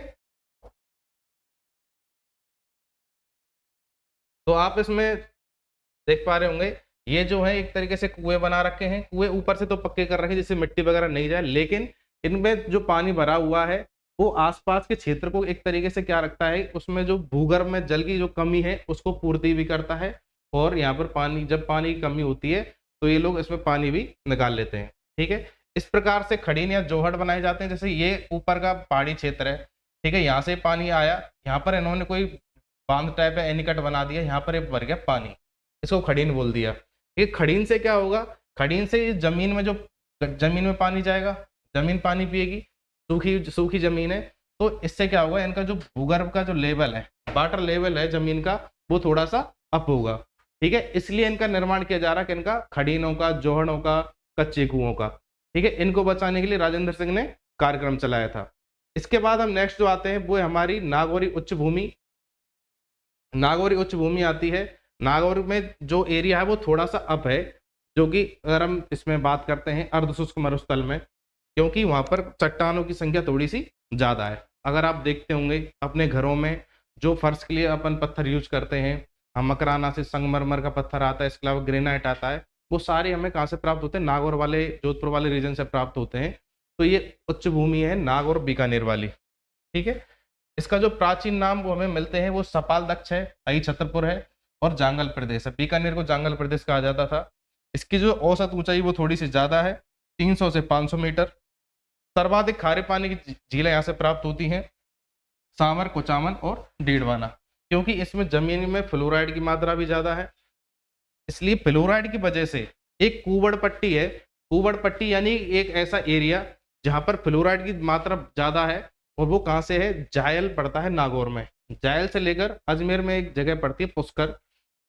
तो आप इसमें देख पा रहे होंगे ये जो है एक तरीके से कुएं बना रखे हैं। कुएं ऊपर से तो पक्के कर रखे हैं जिससे मिट्टी वगैरह नहीं जाए, लेकिन इनमें जो पानी भरा हुआ है वो आसपास के क्षेत्र को एक तरीके से क्या रखता है, उसमें जो भूगर्भ में जल की जो कमी है उसको पूर्ति भी करता है। और यहाँ पर पानी, जब पानी की कमी होती है तो ये लोग इसमें पानी भी निकाल लेते हैं। ठीक है, इस प्रकार से खड़ीन या जोहड़ बनाए जाते हैं। जैसे ये ऊपर का पहाड़ी क्षेत्र है, ठीक है, यहाँ से पानी आया, यहाँ पर इन्होंने कोई बांध टाइप है एनीकट बना दिया, यहाँ पर भर गया पानी, इसको खड़ीन बोल दिया। ये खड़ीन से क्या होगा, खड़ीन से जमीन में, जो जमीन में पानी जाएगा, जमीन पानी पिएगी, सूखी सूखी जमीन है, तो इससे क्या होगा, इनका जो भूगर्भ का जो लेवल है, वाटर लेवल है जमीन का, वो थोड़ा सा अप होगा। ठीक है, इसलिए इनका निर्माण किया जा रहा है कि इनका खड़ीनों का, जोहड़ों का, कच्चे कुओं का। ठीक है, इनको बचाने के लिए राजेंद्र सिंह ने कार्यक्रम चलाया था। इसके बाद हम नेक्स्ट जो आते हैं वो है हमारी नागौरी उच्च भूमि। नागौरी उच्च भूमि आती है। नागौर में जो एरिया है वो थोड़ा सा अप है, जो कि अगर हम इसमें बात करते हैं अर्धशुष्क मरुस्थल में, क्योंकि वहां पर चट्टानों की संख्या थोड़ी सी ज्यादा है। अगर आप देखते होंगे अपने घरों में जो फर्श के लिए अपन पत्थर यूज करते हैं, हम मकराना से संगमरमर का पत्थर आता है, इसके अलावा ग्रेनाइट आता है, वो सारे हमें कहाँ से प्राप्त होते हैं, नागौर वाले, जोधपुर वाले रीजन से प्राप्त होते हैं। तो ये उच्च भूमि है नागौर बीकानेर वाली। ठीक है, इसका जो प्राचीन नाम वो हमें मिलते हैं वो सपाल दक्ष है, आई छतरपुर है, और जांगल प्रदेश है। बीकानेर को जांगल प्रदेश कहा जाता था। इसकी जो औसत ऊंचाई वो थोड़ी सी ज्यादा है, 300 से 500 मीटर। सर्वाधिक खारे पानी की झीलें यहाँ से प्राप्त होती हैं, सांवर, कुचामन और डीडवाना, क्योंकि इसमें जमीन में फ्लोराइड की मात्रा भी ज्यादा है। इसलिए फ्लोराइड की वजह से एक कुवड़ पट्टी है, कुवड़ पट्टी यानी एक ऐसा एरिया जहां पर फ्लोराइड की मात्रा ज्यादा है, और वो कहाँ से है, जायल पड़ता है नागौर में। जायल से लेकर अजमेर में एक जगह पड़ती है पुष्कर,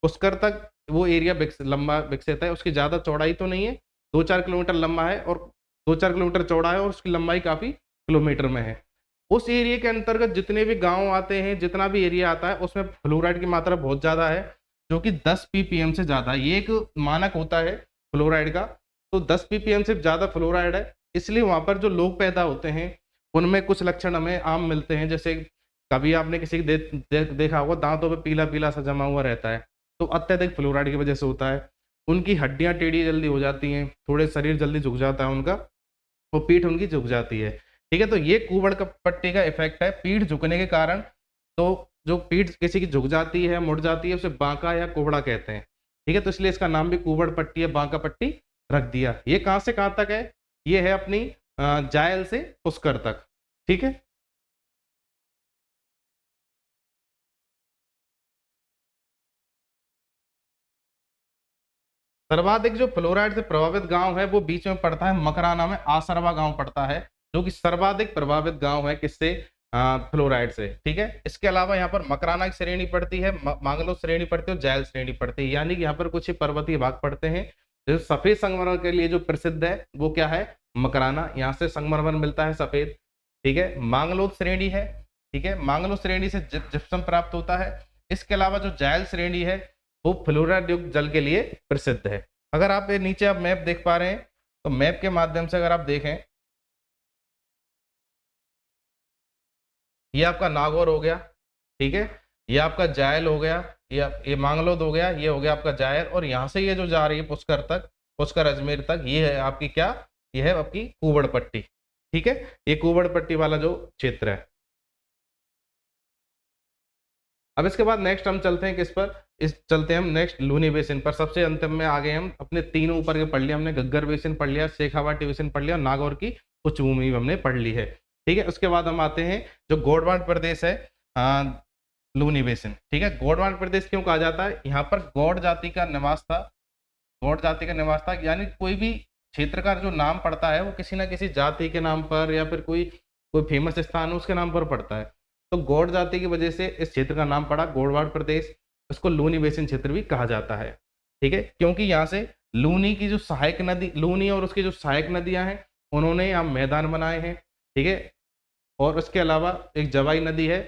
पुष्कर तक वो एरिया लंबा विकसित है। उसकी ज्यादा चौड़ाई तो नहीं है, 2-4 किलोमीटर लंबा है और 2-4 किलोमीटर चौड़ा है, और उसकी लंबाई काफी किलोमीटर में है। उस एरिया के अंतर्गत जितने भी गांव आते हैं, जितना भी एरिया आता है, उसमें फ्लोराइड की मात्रा बहुत ज्यादा है, जो कि 10 ppm से ज्यादा है। ये एक मानक होता है फ्लोराइड का, तो 10 ppm से ज्यादा फ्लोराइड है। इसलिए वहां पर जो लोग पैदा होते हैं उनमें कुछ लक्षण हमें आम मिलते हैं। जैसे कभी आपने किसी देखा होगा दांतों पे पीला पीला सा जमा हुआ रहता है, तो अत्यधिक फ्लोराइड की वजह से होता है। उनकी हड्डियां टेढ़ी जल्दी हो जाती हैं, थोड़े शरीर जल्दी झुक जाता है उनका, वो पीठ उनकी झुक जाती है। ठीक है, तो ये कुवड़ का पट्टी का इफेक्ट है, पीठ झुकने के कारण। तो जो पीठ किसी की झुक जाती है, मुड़ जाती है, उसे बांका या कोबड़ा कहते हैं। ठीक है, तो इसलिए इसका नाम भी कुवड़ पट्टी या बांका पट्टी रख दिया। ये कहाँ से कहाँ तक है, ये है अपनी जायल से पुष्कर तक। ठीक है, सर्वाधिक जो फ्लोराइड से प्रभावित गांव है वो बीच में पड़ता है, मकराना में आसरवा गांव पड़ता है, जो कि सर्वाधिक प्रभावित गांव है किससे, फ्लोराइड से। ठीक है, इसके अलावा यहाँ पर मकराना की श्रेणी पड़ती है, मांगलो श्रेणी पड़ती है और जायल श्रेणी पड़ती है, यानी कि यहाँ पर कुछ ही पर्वतीय भाग पड़ते हैं। जो सफेद संगमरमर के लिए जो प्रसिद्ध है वो क्या है, मकराना, यहाँ से संगमरमर मिलता है सफेद। ठीक है, मांगलोद श्रेणी है। ठीक है, मांगलोद श्रेणी से जिप्सम प्राप्त होता है। इसके अलावा जो जायल श्रेणी है वो फ्लोराइड युक्त जल के लिए प्रसिद्ध है। अगर आप नीचे आप मैप देख पा रहे हैं तो मैप के माध्यम से अगर आप देखें, ये आपका नागौर हो गया। ठीक है, ये आपका जायल हो गया, ये मांगलोद हो गया, ये हो गया आपका जायल, और यहाँ से ये जो जा रही है पुष्कर तक, पुष्कर अजमेर तक, ये है आपकी क्या, ये है आपकी कुबड़ पट्टी। ठीक है, ये कुबड़ पट्टी वाला जो क्षेत्र है। अब इसके बाद नेक्स्ट हम चलते हैं किस पर, चलते हैं हम नेक्स्ट लूनी बेसिन पर। सबसे अंतिम में आ गए हम, अपने तीनों ऊपर के पढ़ लिया हमने, घग्गर बेसिन पढ़ लिया, शेखावाटी बेसिन पढ़ लिया, और नागौर की उच्च भूमि हमने पढ़ ली है। ठीक है, उसके बाद हम आते हैं जो गोंडवाना प्रदेश है, लूनी बेसिन। ठीक है, गोंडवाना प्रदेश क्यों कहा जाता है, यहाँ पर गौड़ जाति का निवास था। गौड़ जाति का निवास था, यानी कोई भी क्षेत्र का जो नाम पड़ता है वो किसी ना किसी जाति के नाम पर या फिर कोई फेमस स्थान है उसके नाम पर पड़ता है। तो गौड़ जाति की वजह से इस क्षेत्र का नाम पड़ा गोंडवाना प्रदेश। इसको लूनी बेसिन क्षेत्र भी कहा जाता है। ठीक है, क्योंकि यहाँ से लूनी की जो सहायक नदी, लूनी और उसकी जो सहायक नदियां हैं, उन्होंने यहाँ मैदान बनाए हैं। ठीक है, और उसके अलावा एक जवाई नदी है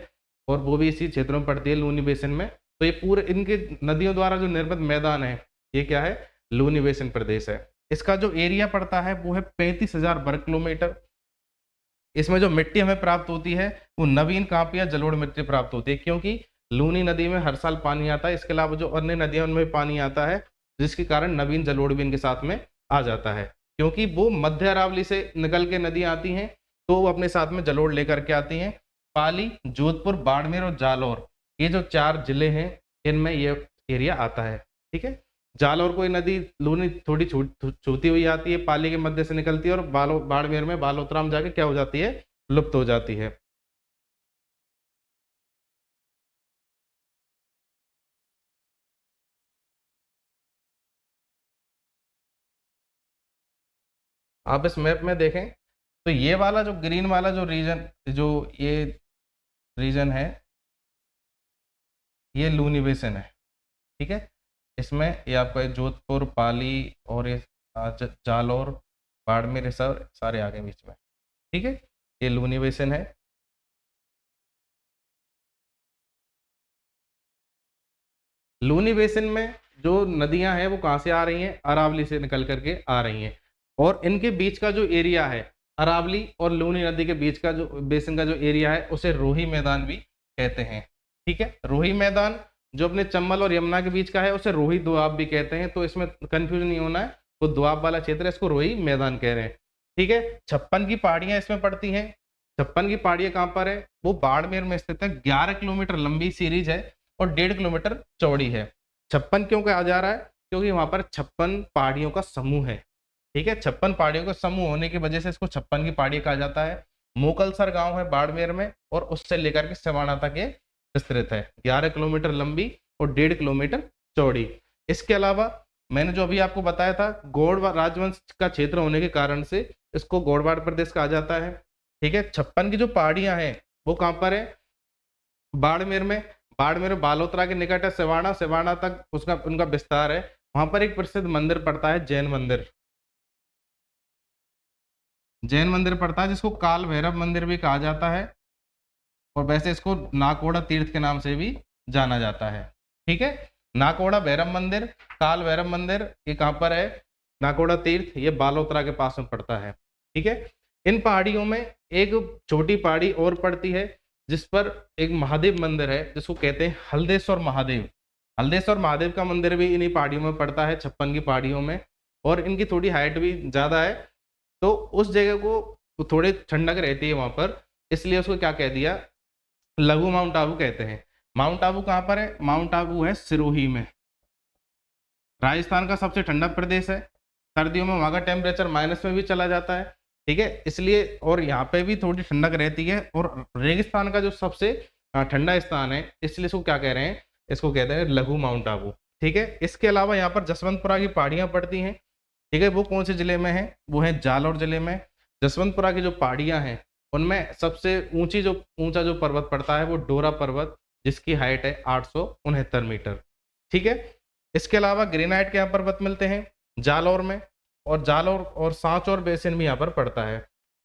और वो भी इसी क्षेत्र में पड़ती है लूनी बेसिन में। तो ये पूरे इनके नदियों द्वारा जो निर्मित मैदान है, ये क्या है, लूनी बेसिन प्रदेश है। इसका जो एरिया पड़ता है वो है 35,000 वर्ग किलोमीटर। इसमें जो मिट्टी हमें प्राप्त होती है वो नवीन कांप या जलोढ़ मिट्टी प्राप्त होती है, क्योंकि लूनी नदी में हर साल पानी आता है। इसके अलावा जो अन्य नदियां उनमें पानी आता है, जिसके कारण नवीन जलोढ़ भी इनके साथ में आ जाता है। क्योंकि वो मध्य अरावली से निकल के नदियां आती हैं तो वो अपने साथ में जलोढ़ लेकर के आती हैं। पाली, जोधपुर, बाड़मेर और जालौर, ये जो 4 जिले हैं, इनमें ये एरिया आता है। ठीक है, जालौर कोई नदी लूनी थोड़ी छूती हुई आती है, पाली के मध्य से निकलती है, और बाड़मेर में बालोतरा में जाके क्या हो जाती है, लुप्त हो जाती है। आप इस मैप में देखें तो ये वाला जो ग्रीन वाला जो रीजन, जो ये रीजन है, ये लूनी बेसिन है। ठीक है, इसमें ये आपका जोधपुर, पाली और ये जालौर, बाड़मेर, सारे आ गए बीच में। ठीक है, ये लूनी बेसिन है। लूनी बेसिन में जो नदियां हैं वो कहाँ से आ रही हैं, अरावली से निकल करके आ रही हैं, और इनके बीच का जो एरिया है, अरावली और लूनी नदी के बीच का जो बेसिन का जो एरिया है, उसे रोही मैदान भी कहते हैं। ठीक है, रोही मैदान जो अपने चंबल और यमुना के बीच का है उसे रोही दोआब भी कहते हैं, तो इसमें कंफ्यूजन नहीं होना है, वो दोआब वाला क्षेत्र है, इसको रोही मैदान कह रहे हैं। ठीक है, 56 की पहाड़ियां इसमें पड़ती हैं। 56 की पहाड़ियां कहाँ पर है, वो बाड़मेर में स्थित है। 11 किलोमीटर लंबी सीरीज है और 1.5 किलोमीटर चौड़ी है। 56 क्यों कहा जा रहा है, क्योंकि वहां पर 56 पहाड़ियों का समूह है। ठीक है, 56 पहाड़ियों का समूह होने की वजह से इसको 56 की पहाड़ी कहा जाता है। मोकलसर गांव है बाड़मेर में, और उससे लेकर के सिवाना तक ये विस्तृत है। 11 किलोमीटर लंबी और 1.5 किलोमीटर चौड़ी। इसके अलावा मैंने जो अभी आपको बताया था, गौड़ राजवंश का क्षेत्र होने के कारण से इसको गौड़वाड़ प्रदेश कहा जाता है। ठीक है, 56 की जो पहाड़ियां हैं वो कहाँ पर है, बाड़मेर में। बाड़मेर बालोतरा के निकट है सिवाना, सिवाना तक उसका उनका विस्तार है। वहां पर एक प्रसिद्ध मंदिर पड़ता है, जैन मंदिर। जैन मंदिर पड़ता है जिसको काल भैरव मंदिर भी कहा जाता है, और वैसे इसको नाकोड़ा तीर्थ के नाम से भी जाना जाता है। ठीक है, नाकोड़ा भैरव मंदिर, काल भैरव मंदिर, ये कहाँ पर है, नाकोड़ा तीर्थ, ये बालोतरा के पास में पड़ता है। ठीक है, इन पहाड़ियों में एक छोटी पहाड़ी और पड़ती है जिस पर एक महादेव मंदिर है, जिसको कहते हैं हल्देश्वर महादेव। हल्देश्वर महादेव का मंदिर भी इन्हीं पहाड़ियों में पड़ता है, 56 की पहाड़ियों में, और इनकी थोड़ी हाइट भी ज्यादा है, तो उस जगह को थोड़ी ठंडक रहती है वहां पर, इसलिए उसको क्या कह दिया, लघु माउंट आबू कहते हैं। माउंट आबू कहाँ पर है, माउंट आबू है सिरोही में। राजस्थान का सबसे ठंडा प्रदेश है, सर्दियों में वहां का टेम्परेचर माइनस में भी चला जाता है। ठीक है, इसलिए, और यहाँ पे भी थोड़ी ठंडक रहती है, और रेगिस्तान का जो सबसे ठंडा स्थान है, इसलिए इसको क्या कह रहे हैं, इसको कहते हैं लघु माउंट आबू। ठीक है, इसके अलावा यहाँ पर जसवंतपुरा की पहाड़ियां पड़ती हैं। ठीक है, वो कौन से जिले में है, वो है जालौर जिले में। जसवंतपुरा की जो पहाड़ियां हैं उनमें सबसे ऊंचा जो पर्वत पड़ता है वो डोरा पर्वत, जिसकी हाइट है 869 मीटर। ठीक है, इसके अलावा ग्रेनाइट के यहाँ पर्वत मिलते हैं जालौर में, और जालौर और सांचौर बेसिन भी यहाँ पर पड़ता है।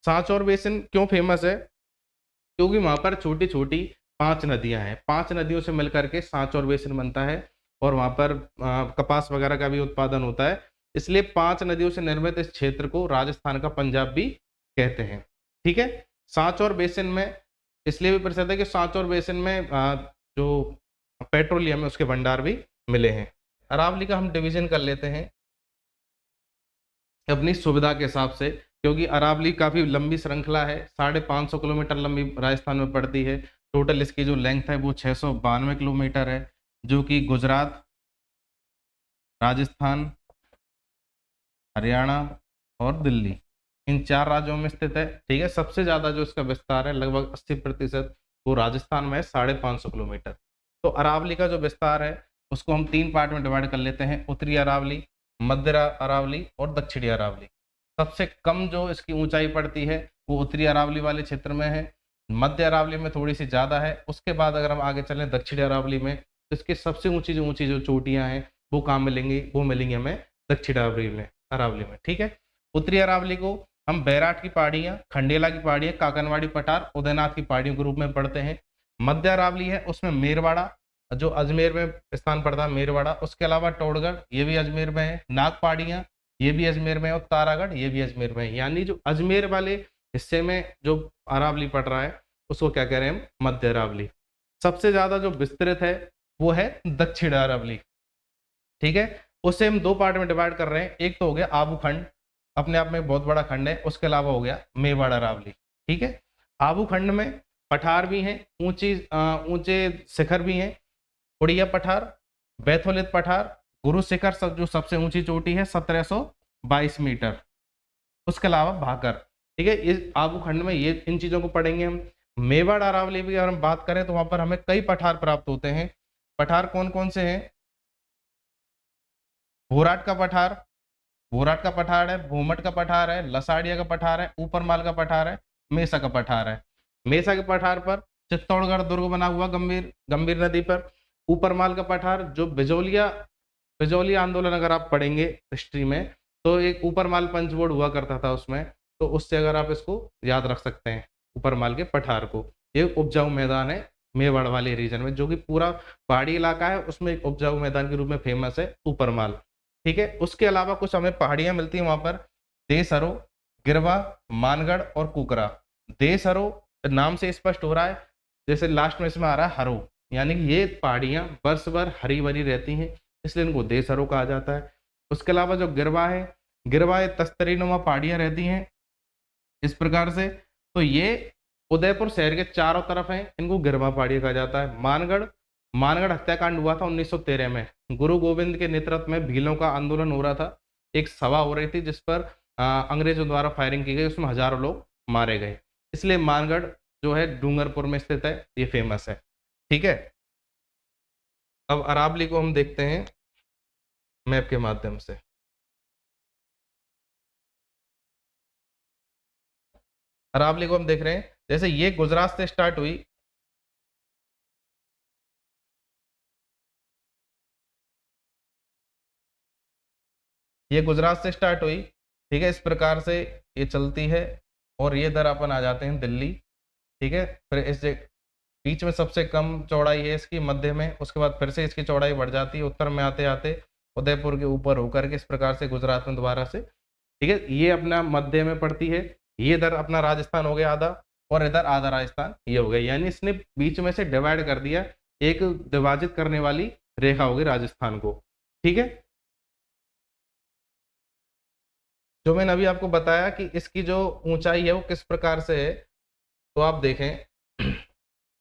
सांचौर बेसिन क्यों फेमस है? क्योंकि वहां पर छोटी छोटी 5 नदियां हैं, 5 नदियों से मिलकर के सांचौर बेसिन बनता है और वहां पर कपास वगैरह का भी उत्पादन होता है। इसलिए 5 नदियों से निर्मित इस क्षेत्र को राजस्थान का पंजाब भी कहते हैं। ठीक है। सांचौर बेसिन में इसलिए भी प्रसिद्ध है कि सांचौर बेसिन में जो पेट्रोलियम है उसके भंडार भी मिले हैं। अरावली का हम डिवीजन कर लेते हैं अपनी सुविधा के हिसाब से, क्योंकि अरावली काफी लंबी श्रृंखला है, 550 किलोमीटर लंबी राजस्थान में पड़ती है। टोटल इसकी जो लेंथ है वो 692 किलोमीटर है, जो कि गुजरात, राजस्थान, हरियाणा और दिल्ली इन 4 राज्यों में स्थित है। ठीक है। सबसे ज्यादा जो इसका विस्तार है लगभग 80% वो राजस्थान में है, 550 किलोमीटर। तो अरावली का जो विस्तार है उसको हम 3 पार्ट में डिवाइड कर लेते हैं, उत्तरी अरावली, मध्य अरावली और दक्षिणी अरावली। सबसे कम जो इसकी ऊंचाई पड़ती है वो उत्तरी अरावली वाले क्षेत्र में है, मध्य अरावली में थोड़ी सी ज्यादा है। उसके बाद अगर हम आगे चलें दक्षिणी अरावली में, तो इसकी सबसे ऊंची जो चोटियां हैं वो कहाँ मिलेंगी? वो मिलेंगी हमें दक्षिण अरावली में। ठीक है। उत्तरी अरावली को हम बैराट की पहाड़ियां, खंडेला की पहाड़ियां, काकनवाड़ी पठार, उदयनाथ की पहाड़ियों के रूप में पढ़ते हैं। मध्य अरावली है उसमें मेरवाड़ा जो अजमेर में स्थान पड़ता है, मेरवाड़ा, उसके अलावा टोडगढ़ ये भी अजमेर में है, नाग पहाड़ियां ये भी अजमेर में है और तारागढ़ ये भी अजमेर में है। यानी जो अजमेर वाले हिस्से में जो अरावली पड़ रहा है उसको क्या कह रहे हैं हम? मध्य अरावली। सबसे ज्यादा जो विस्तृत है वो है दक्षिण अरावली। ठीक है। उसे हम 2 पार्ट में डिवाइड कर रहे हैं, एक तो हो गया आबू खंड, अपने आप में बहुत बड़ा खंड है, उसके अलावा हो गया मेवाड़ अरावली। ठीक है। आबू खंड में पठार भी हैं, ऊंचे शिखर भी हैं, उड़िया पठार, बैथोलित पठार, गुरु शिखर जो सबसे ऊंची चोटी है 1722 मीटर, उसके अलावा भाकर। ठीक है। इस आबू खंड में ये इन चीजों को पढ़ेंगे हम। मेवाड़ अरावली भी अगर हम बात करें तो वहां पर हमें कई पठार प्राप्त होते हैं। पठार कौन कौन से हैं? भोराट का पठार, भोराट का पठार है, भूमट का पठार है, लसाड़िया का पठार है, ऊपरमाल का पठार है, मेसा का पठार है। मेसा के पठार पर चित्तौड़गढ़ दुर्ग बना हुआ गंभीर नदी पर। ऊपरमाल का पठार जो बिजौलिया आंदोलन अगर आप पढ़ेंगे हिस्ट्री में तो एक ऊपरमाल पंचवोड़ हुआ करता था उसमें, तो उससे अगर आप इसको याद रख सकते हैं ऊपरमाल के पठार को। ये उपजाऊ मैदान है मेवाड़ वाले रीजन में, जो कि पूरा पहाड़ी इलाका है उसमें एक उपजाऊ मैदान के रूप में फेमस है ऊपरमाल। ठीक है। उसके अलावा कुछ हमें पहाड़ियां मिलती हैं वहां पर, देसहरो, गिरवा, मानगढ़ और कुकरा। देसहरो नाम से स्पष्ट हो रहा है, जैसे लास्ट में इसमें आ रहा है हरो, यानी कि ये पहाड़ियां वर्ष भर हरी भरी रहती हैं, इसलिए इनको देसहरो कहा जाता है। उसके अलावा जो गिरवा है, गिरवा तस्तरीनुमा पहाड़ियां रहती हैं इस प्रकार से, तो ये उदयपुर शहर के चारों तरफ हैं, इनको गिरवा पहाड़ियां कहा जाता है। मानगढ़ हत्याकांड हुआ था 1913 में, गुरु गोविंद के नेतृत्व में भीलों का आंदोलन हो रहा था, एक सभा हो रही थी जिस पर अंग्रेजों द्वारा फायरिंग की गई, उसमें हजारों लोग मारे गए, इसलिए मानगढ़ जो है डूंगरपुर में स्थित है, ये फेमस है। ठीक है। अब अरावली को हम देखते हैं मैप के माध्यम से। अरावली को हम देख रहे हैं, जैसे ये गुजरात से स्टार्ट हुई, ये गुजरात से स्टार्ट हुई। ठीक है। इस प्रकार से ये चलती है और ये इधर अपन आ जाते हैं दिल्ली। ठीक है। फिर इस बीच में सबसे कम चौड़ाई है इसकी मध्य में, उसके बाद फिर से इसकी चौड़ाई बढ़ जाती है, उत्तर में आते आते उदयपुर के ऊपर होकर के इस प्रकार से गुजरात में दोबारा से। ठीक है। ये अपना मध्य में पड़ती है, ये इधर अपना राजस्थान हो गया आधा और इधर आधा राजस्थान ये हो गया, यानी इसने बीच में से डिवाइड कर दिया, एक विभाजित करने वाली रेखा होगी राजस्थान को। ठीक है। जो मैंने अभी आपको बताया कि इसकी जो ऊंचाई है वो किस प्रकार से है, तो आप देखें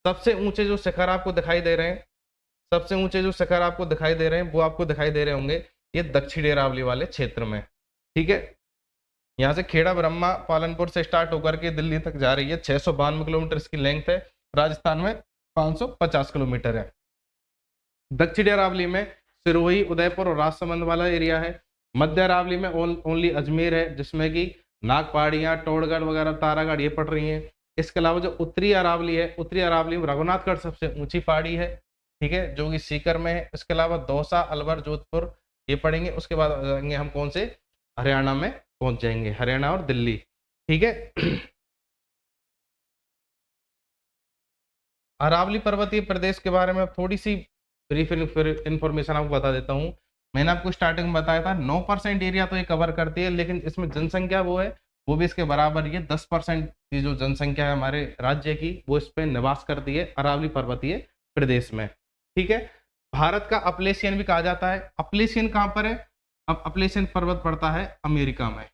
सबसे ऊंचे जो शिखर आपको दिखाई दे रहे हैं, सबसे ऊंचे जो शिखर आपको दिखाई दे रहे हैं वो आपको दिखाई दे रहे होंगे ये दक्षिणी अरावली वाले क्षेत्र में। ठीक है। यहाँ से खेड़ा ब्रह्मा पालनपुर से स्टार्ट होकर के दिल्ली तक जा रही है, 692 किलोमीटर इसकी लेंथ है, राजस्थान में 550 किलोमीटर है। दक्षिणी अरावली में सिरोही, उदयपुर और राजसमंद वाला एरिया है। मध्य अरावली में ओनली अजमेर है, जिसमें कि नाग पहाड़ियां, टोडगढ़ वगैरह, तारागढ़ ये पड़ रही हैं। इसके अलावा जो उत्तरी अरावली है, उत्तरी अरावली में रघुनाथगढ़ सबसे ऊंची पहाड़ी है। ठीक है, जो कि सीकर में है। इसके अलावा दौसा, अलवर, जोधपुर ये पढ़ेंगे। उसके बाद आएंगे हम कौन से? हरियाणा में पहुंच जाएंगे, हरियाणा और दिल्ली। ठीक है। अरावली पर्वतीय प्रदेश के बारे में थोड़ी सी ब्रीफ इंफॉर्मेशन आपको बता देता हूँ। मैंने आपको स्टार्टिंग में बताया था 9% एरिया तो ये कवर करती है, लेकिन इसमें जनसंख्या वो है वो भी इसके बराबर ही है। 10% की जो जनसंख्या है हमारे राज्य की वो इस पे निवास करती है अरावली पर्वतीय प्रदेश में। ठीक है। भारत का अपलेशियन भी कहा जाता है। अपलेशियन कहाँ पर है? अब अपलेशियन पर्वत पड़ता है अमेरिका में।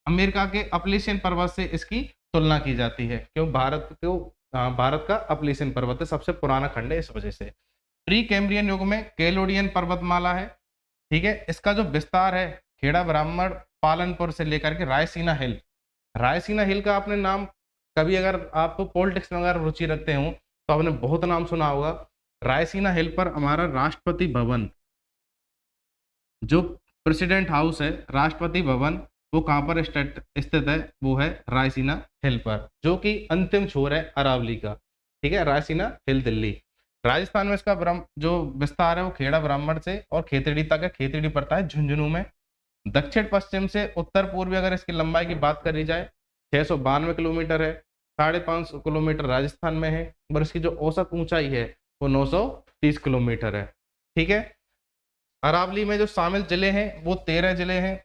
अमेरिका के अपलेशियन पर्वत से इसकी तुलना की जाती है, क्यों? भारत का अपलेशियन पर्वत है, सबसे पुराना खंड है इस वजह से। प्री कैम्ब्रियन युग में कैलोडियन पर्वतमाला है। ठीक है। इसका जो विस्तार है खेड़ा ब्राह्मण पालनपुर से लेकर के रायसीना हिल, रायसीना हिल का आपने नाम कभी, अगर आप पॉलिटिक्स में अगर रुचि रखते हो तो आपने बहुत नाम सुना होगा। रायसीना हिल पर हमारा राष्ट्रपति भवन, जो प्रेसिडेंट हाउस है, राष्ट्रपति भवन, वो कहाँ पर स्थित है? वो है रायसीना हिल पर, जो कि अंतिम छोर है अरावली का। ठीक है। रायसीना हिल दिल्ली। राजस्थान में इसका जो विस्तार है वो खेड़ा ब्राह्मण से और खेतड़ी तक है। खेतड़ी पड़ता है झुंझुनू में। दक्षिण पश्चिम से उत्तर पूर्वी अगर इसकी लंबाई की बात करी जाए 692 किलोमीटर है। 550 किलोमीटर राजस्थान में है, और इसकी जो औसत ऊंचाई है वो 930 किलोमीटर है। ठीक है। अरावली में जो शामिल जिले हैं वो 13 जिले हैं।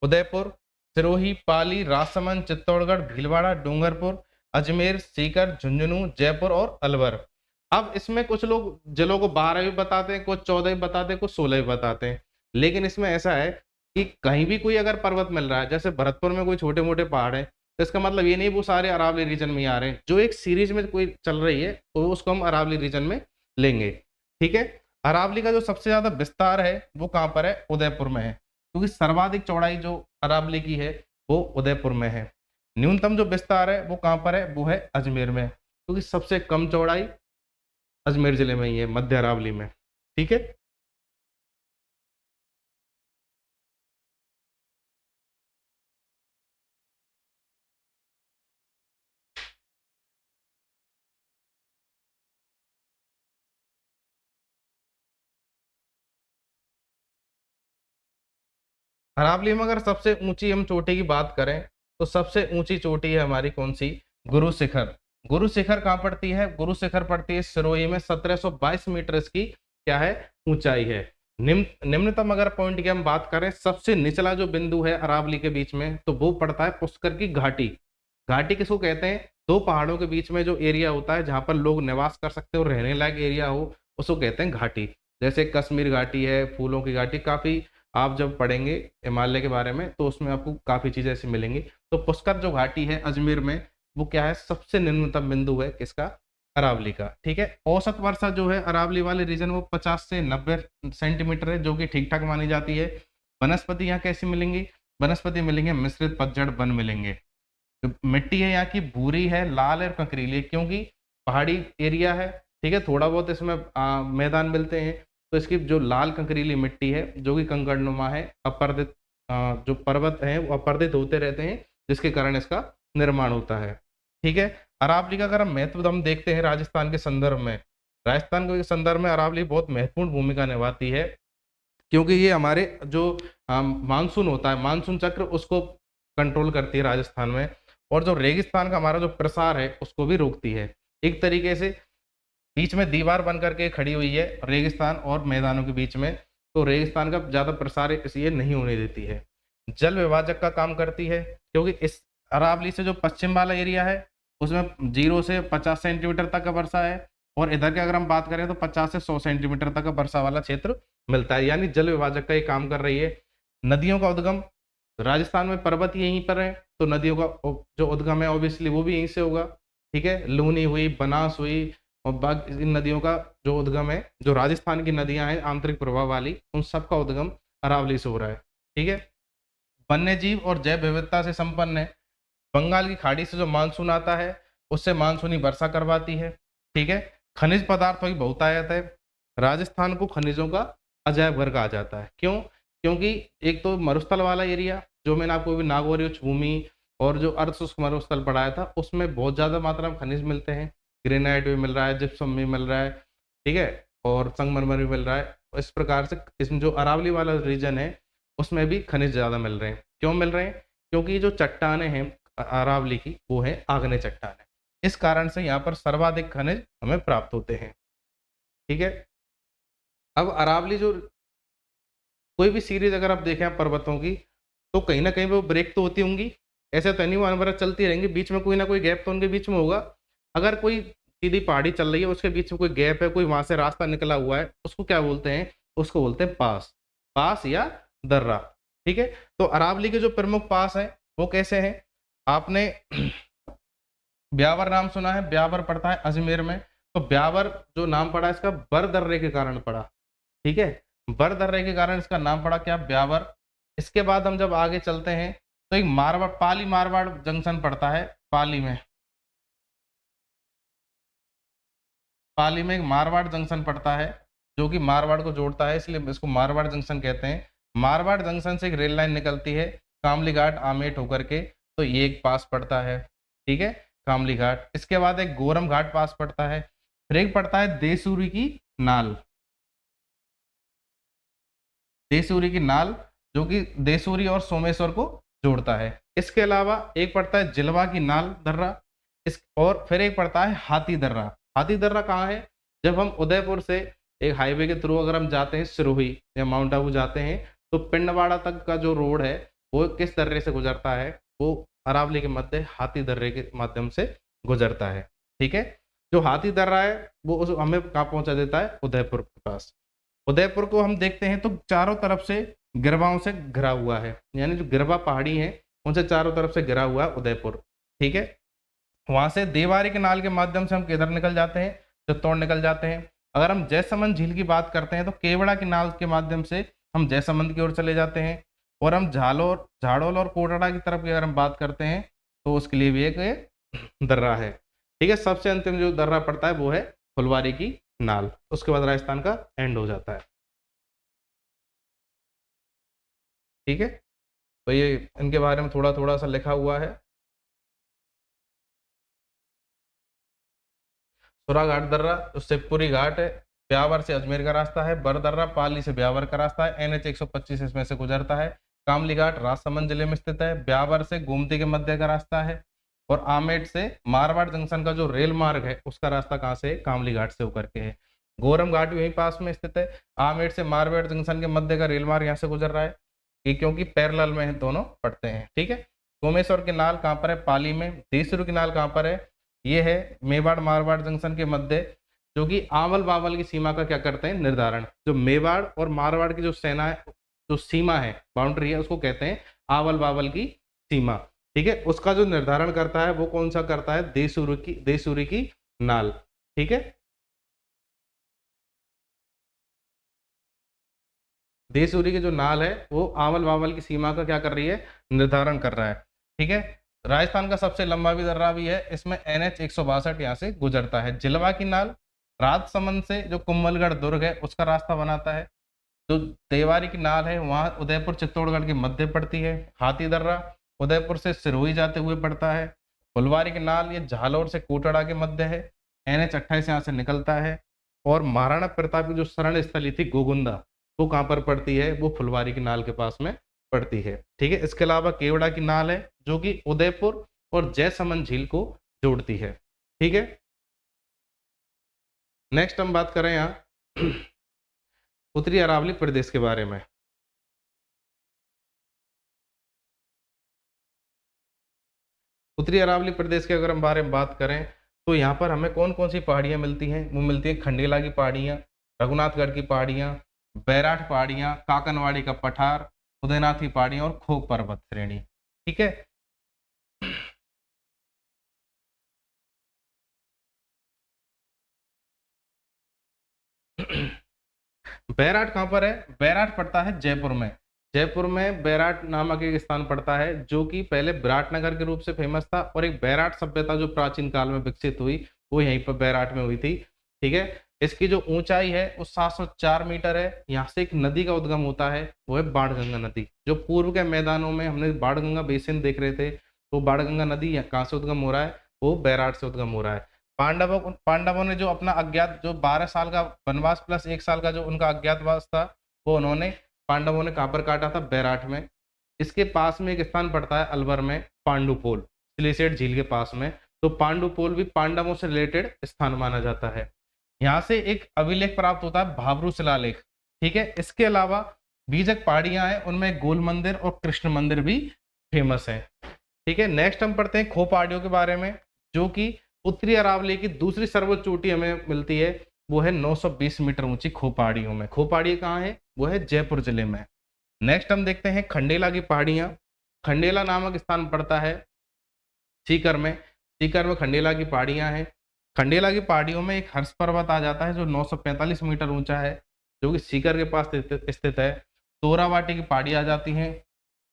उदयपुर, सिरोही, पाली, राजसमंद, चित्तौड़गढ़, भीलवाड़ा, डूंगरपुर, अजमेर, सीकर, झुंझुनू, जयपुर और अलवर। अब इसमें कुछ लोग जिलों को 12 भी बताते हैं, कुछ 14 भी बताते हैं, कुछ 16 भी बताते हैं। लेकिन इसमें ऐसा है कि कहीं भी कोई अगर पर्वत मिल रहा है, जैसे भरतपुर में कोई छोटे मोटे पहाड़ है, तो इसका मतलब ये नहीं वो सारे अरावली रीजन में ही आ रहे हैं। जो एक सीरीज में कोई चल रही है तो उसको हम अरावली रीजन में लेंगे। ठीक है। अरावली का जो सबसे ज्यादा विस्तार है वो कहाँ पर है? उदयपुर में है, क्योंकि सर्वाधिक चौड़ाई जो अरावली की है वो उदयपुर में है। न्यूनतम जो विस्तार है वो कहाँ पर है? वो है अजमेर में, क्योंकि सबसे कम चौड़ाई अजमेर जिले में ही है, मध्य अरावली में। ठीक है। अरावली में अगर सबसे ऊंची हम चोटी की बात करें तो सबसे ऊंची चोटी है हमारी कौन सी? गुरु शिखर। गुरु शिखर कहाँ पड़ती है? गुरु शिखर पड़ती है सिरोही में। 1722 मीटर इसकी क्या है? ऊंचाई है। निम्नतम अगर पॉइंट की हम बात करें, सबसे निचला जो बिंदु है अरावली के बीच में, तो वो पड़ता है पुष्कर की घाटी। घाटी किसको कहते हैं? दो पहाड़ों के बीच में जो एरिया होता है जहां पर लोग निवास कर सकते हो, रहने लायक एरिया हो, उसको कहते हैं घाटी। जैसे कश्मीर घाटी है, फूलों की घाटी, काफी आप जब पढ़ेंगे हिमालय के बारे में तो उसमें आपको काफी चीजें ऐसी मिलेंगी। तो पुष्कर जो घाटी है अजमेर में, वो क्या है? सबसे निम्नतम बिंदु है किसका? अरावली का। ठीक है। औसत वर्षा जो है अरावली वाले रीजन वो 50 से 90 सेंटीमीटर है, जो कि ठीक ठाक मानी जाती है। वनस्पति यहाँ कैसी मिलेंगी? वनस्पति मिलेंगे मिश्रित पतझड़ वन मिलेंगे। जो मिट्टी है यहाँ की भूरी है, लाल है और कंकरीली, क्योंकि पहाड़ी एरिया है। ठीक है। थोड़ा बहुत इसमें मैदान मिलते हैं, तो इसकी जो लाल कंकरीली मिट्टी है जो कि कंकड़नुमा है, अपर्दित जो पर्वत हैं वो अपर्दित होते रहते हैं, जिसके कारण इसका निर्माण होता है। ठीक है। अरावली का अगर हम महत्व हम देखते हैं राजस्थान के संदर्भ में, राजस्थान के संदर्भ में अरावली बहुत महत्वपूर्ण भूमिका निभाती है, क्योंकि ये हमारे जो मानसून होता है, मानसून चक्र, उसको कंट्रोल करती है राजस्थान में। और जो रेगिस्तान का हमारा जो प्रसार है उसको भी रोकती है। एक तरीके से बीच में दीवार बन करके खड़ी हुई है रेगिस्तान और मैदानों के बीच में, तो रेगिस्तान का ज्यादा प्रसार इसलिए नहीं होने देती है। जल विभाजक का काम करती है, क्योंकि इस अरावली से जो पश्चिम वाला एरिया है उसमें 0 से 50 सेंटीमीटर तक का वर्षा है, और इधर की अगर हम बात करें तो 50 से 100 सेंटीमीटर तक का वर्षा वाला क्षेत्र मिलता है, यानी जल विभाजक का ये काम कर रही है। नदियों का उद्गम, राजस्थान में पर्वत यहीं पर है, तो नदियों का जो उद्गम है ऑब्वियसली वो भी यहीं से होगा। ठीक है। लूनी हुई, बनास हुई, और बाकी इन नदियों का जो उद्गम है, जो राजस्थान की नदियां हैं आंतरिक प्रवाह वाली, उन सब का उद्गम अरावली से हो रहा है। ठीक है। वन्य जीव और जैव विविधता से संपन्न है। बंगाल की खाड़ी से जो मानसून आता है उससे मानसूनी वर्षा करवाती है। ठीक है। खनिज पदार्थों की बहुतायत है। राजस्थान को खनिजों का अजायब घर कहा जाता है। क्यों? क्योंकि एक तो मरुस्थल वाला एरिया, जो मैंने आपको अभी नागौर उच्च भूमि और जो अर्ध शुष्क मरुस्थल पढ़ाया था, उसमें बहुत ज्यादा मात्रा में खनिज मिलते हैं। ग्रेनाइट भी मिल रहा है, जिप्सम भी मिल रहा है। ठीक है। और संगमरमर भी मिल रहा है। इस प्रकार से इसमें जो अरावली वाला रीजन है उसमें भी खनिज ज़्यादा मिल रहे हैं। क्यों मिल रहे हैं? क्योंकि ये जो चट्टानें हैं अरावली की, वो है आग्नेय चट्टानें। इस कारण से यहाँ पर सर्वाधिक खनिज हमें प्राप्त होते हैं। ठीक है। अब अरावली जो कोई भी सीरीज अगर आप देखें आप पर्वतों की, तो कहीं ना कहीं वो ब्रेक तो होती होंगी, ऐसे तो नहीं वो अनवरत चलती रहेंगी, बीच में कोई ना कोई गैप तो उनके बीच में होगा। अगर कोई सीधी पहाड़ी चल रही है, उसके बीच में कोई गैप है, कोई वहां से रास्ता निकला हुआ है, उसको क्या बोलते हैं? उसको बोलते हैं पास, पास या दर्रा। ठीक है। तो अरावली के जो प्रमुख पास हैं वो कैसे हैं? आपने ब्यावर नाम सुना है? ब्यावर पड़ता है अजमेर में। तो ब्यावर जो नाम पड़ा इसका बर दर्रे के कारण पड़ा। ठीक है। बर दर्रे के कारण इसका नाम पड़ा क्या? ब्यावर। इसके बाद हम जब आगे चलते हैं तो एक मारवाड़, पाली मारवाड़ जंक्शन पड़ता है। पाली में एक मारवाड़ जंक्शन पड़ता है जो कि मारवाड़ को जोड़ता है, इसलिए इसको मारवाड़ जंक्शन कहते हैं। मारवाड़ जंक्शन से एक रेल लाइन निकलती है कामली घाट आमेट होकर के, तो ये एक पास पड़ता है। ठीक है, कामली घाट। इसके बाद एक गोरम घाट पास पड़ता है। फिर एक पड़ता है देसूरी की नाल। देसूरी की नाल जो कि देसूरी और सोमेश्वर को जोड़ता है। इसके अलावा एक पड़ता है जिलवा की नाल दर्रा। इस और फिर एक पड़ता है हाथी दर्रा। हाथी दर्रा कहाँ है? जब हम उदयपुर से एक हाईवे के थ्रू अगर हम जाते हैं सिरोही या माउंट आबू जाते हैं, तो पिंडवाड़ा तक का जो रोड है वो किस दर्रे से गुजरता है? वो अरावली के मध्य हाथी दर्रे के माध्यम से गुजरता है। ठीक है। जो हाथी दर्रा है वो हमें कहाँ पहुंचा देता है? उदयपुर के पास। उदयपुर को हम देखते हैं तो चारों तरफ से गिरवाओं से घिरा हुआ है, यानी जो गिरवा पहाड़ी है उनसे चारों तरफ से घिरा हुआ है उदयपुर। ठीक है। वहां से देवारी के नाल के माध्यम से हम किधर निकल जाते हैं? चित्तौड़ निकल जाते हैं। अगर हम जयसमंद झील की बात करते हैं तो केवड़ा के नाल के माध्यम से हम जयसमंद की ओर चले जाते हैं। और हम झाड़ोल और कोटड़ा की तरफ की अगर हम बात करते हैं तो उसके लिए भी एक दर्रा है। ठीक है। सबसे अंतिम जो दर्रा पड़ता है वो है फुलवारी की नाल। उसके बाद राजस्थान का एंड हो जाता है। ठीक है। तो ये इनके बारे में थोड़ा थोड़ा सा लिखा हुआ है। सुरा घाट दर्रा जो शिवपुरी घाट है, ब्यावर से अजमेर का रास्ता है। बर दर्रा पाली से ब्यावर का रास्ता है, NH 125 इसमें से गुजरता है। कामली घाट राजसमंद जिले में स्थित है। ब्यावर से गोमती के मध्य का रास्ता है। और आमेट से मारवाड़ जंक्शन का जो रेल मार्ग है उसका रास्ता कहाँ से है? कामली घाट से होकर के है। गोरम घाट भी वहीं पास में स्थित है। आमेट से मारवाड़ जंक्शन के मध्य का रेल मार्ग यहाँ से गुजर रहा है, ये क्योंकि पैरेलल में दोनों पड़ते हैं। ठीक है। सोमेश्वर के नाल कहाँ पर है? पाली में। देसरू की नाल कहाँ पर है? ये है मेवाड़ मारवाड़ जंक्शन के मध्य, जो कि आवल बावल की सीमा का क्या करते हैं? निर्धारण। जो मेवाड़ और मारवाड़ की जो सेना है, जो सीमा है, बाउंड्री है, उसको कहते हैं आवल बावल की सीमा। ठीक है। उसका जो निर्धारण करता है वो कौन सा करता है? देसूरी की नाल। ठीक है। देसूरी की जो नाल है वो आवल बावल की सीमा का क्या कर रही है? निर्धारण कर रहा है। ठीक है। राजस्थान का सबसे लंबा भी दर्रा भी है, इसमें NH 162 यहाँ से गुजरता है। जिलवा की नाल राजसमंद से जो कुंभलगढ़ दुर्ग है उसका रास्ता बनाता है। जो देवारी की नाल है वहाँ उदयपुर चित्तौड़गढ़ के मध्य पड़ती है। हाथी दर्रा उदयपुर से सिरोही जाते हुए पड़ता है। फुलवारी की नाल ये झालोर से कोटड़ा के मध्य है। NH 28 यहाँ से निकलता है। और महाराणा प्रताप की जो शरण स्थली थी गोगुंदा, वो कहाँ पर पड़ती है? वो फुलवारी की नाल के पास में पड़ती है। ठीक है। इसके अलावा केवड़ा की नाल है जो कि उदयपुर और जयसमंद झील को जोड़ती है। ठीक है। नेक्स्ट हम बात करें यहाँ उत्तरी अरावली प्रदेश के बारे में। उत्तरी अरावली प्रदेश के अगर हम बारे में बात करें तो यहाँ पर हमें कौन कौन सी पहाड़ियाँ मिलती हैं? वो मिलती हैं खंडेला की पहाड़ियाँ, रघुनाथगढ़ की पहाड़ियाँ, बैराठ पहाड़ियाँ, काकनवाड़ी का पठार, उदयनाथ की पहाड़ियाँ और खोग पर्वत श्रेणी। ठीक है। बैराठ कहाँ पर है? बैराठ पड़ता है जयपुर में। जयपुर में बैराठ नामक एक स्थान पड़ता है जो कि पहले विराटनगर के रूप से फेमस था, और एक बैराठ सभ्यता जो प्राचीन काल में विकसित हुई वो यहीं पर बैराठ में हुई थी। ठीक है। इसकी जो ऊंचाई है वो 704 मीटर है। यहाँ से एक नदी का उद्गम होता है, वो है बाणगंगा नदी। जो पूर्व के मैदानों में हमने बाणगंगा बेसिन देख रहे थे, तो बाणगंगा नदी कहाँ से उद्गम हो रहा है? वो बैराठ से उद्गम हो रहा है। पांडवों ने जो अपना अज्ञात जो 12 साल का वनवास प्लस 1 साल का जो उनका अज्ञातवास था, वो उन्होंने पांडवों ने कहाँ पर काटा था? बैराठ में। इसके पास में एक स्थान पड़ता है अलवर में, पांडुपोल, सिलिसेट झील के पास में। तो पांडुपोल भी पांडवों से रिलेटेड स्थान माना जाता है। यहाँ से एक अभिलेख प्राप्त होता है, भाबरू शिलालेख। ठीक है, इसके अलावा बीजक पहाड़ियां हैं, उनमें गोल मंदिर और कृष्ण मंदिर भी फेमस है। ठीक है, नेक्स्ट हम पढ़ते हैं खो पहाड़ियों के बारे में, जो कि उत्तरी अरावली की दूसरी सर्वोच्च चोटी हमें मिलती है। वो है 920 मीटर ऊंची खो पहाड़ियों में। खो पहाड़ी कहाँ है? वो है जयपुर जिले में। नेक्स्ट हम देखते हैं खंडेला की पहाड़ियां। खंडेला नामक स्थान पड़ता है सीकर में। सीकर में खंडेला की पहाड़ियां हैं। खंडेला की पहाड़ियों में एक हर्ष पर्वत आ जाता है जो 945 मीटर ऊंचा है, जो कि सीकर के पास स्थित है। तोरावाटी की पहाड़ी आ जाती हैं।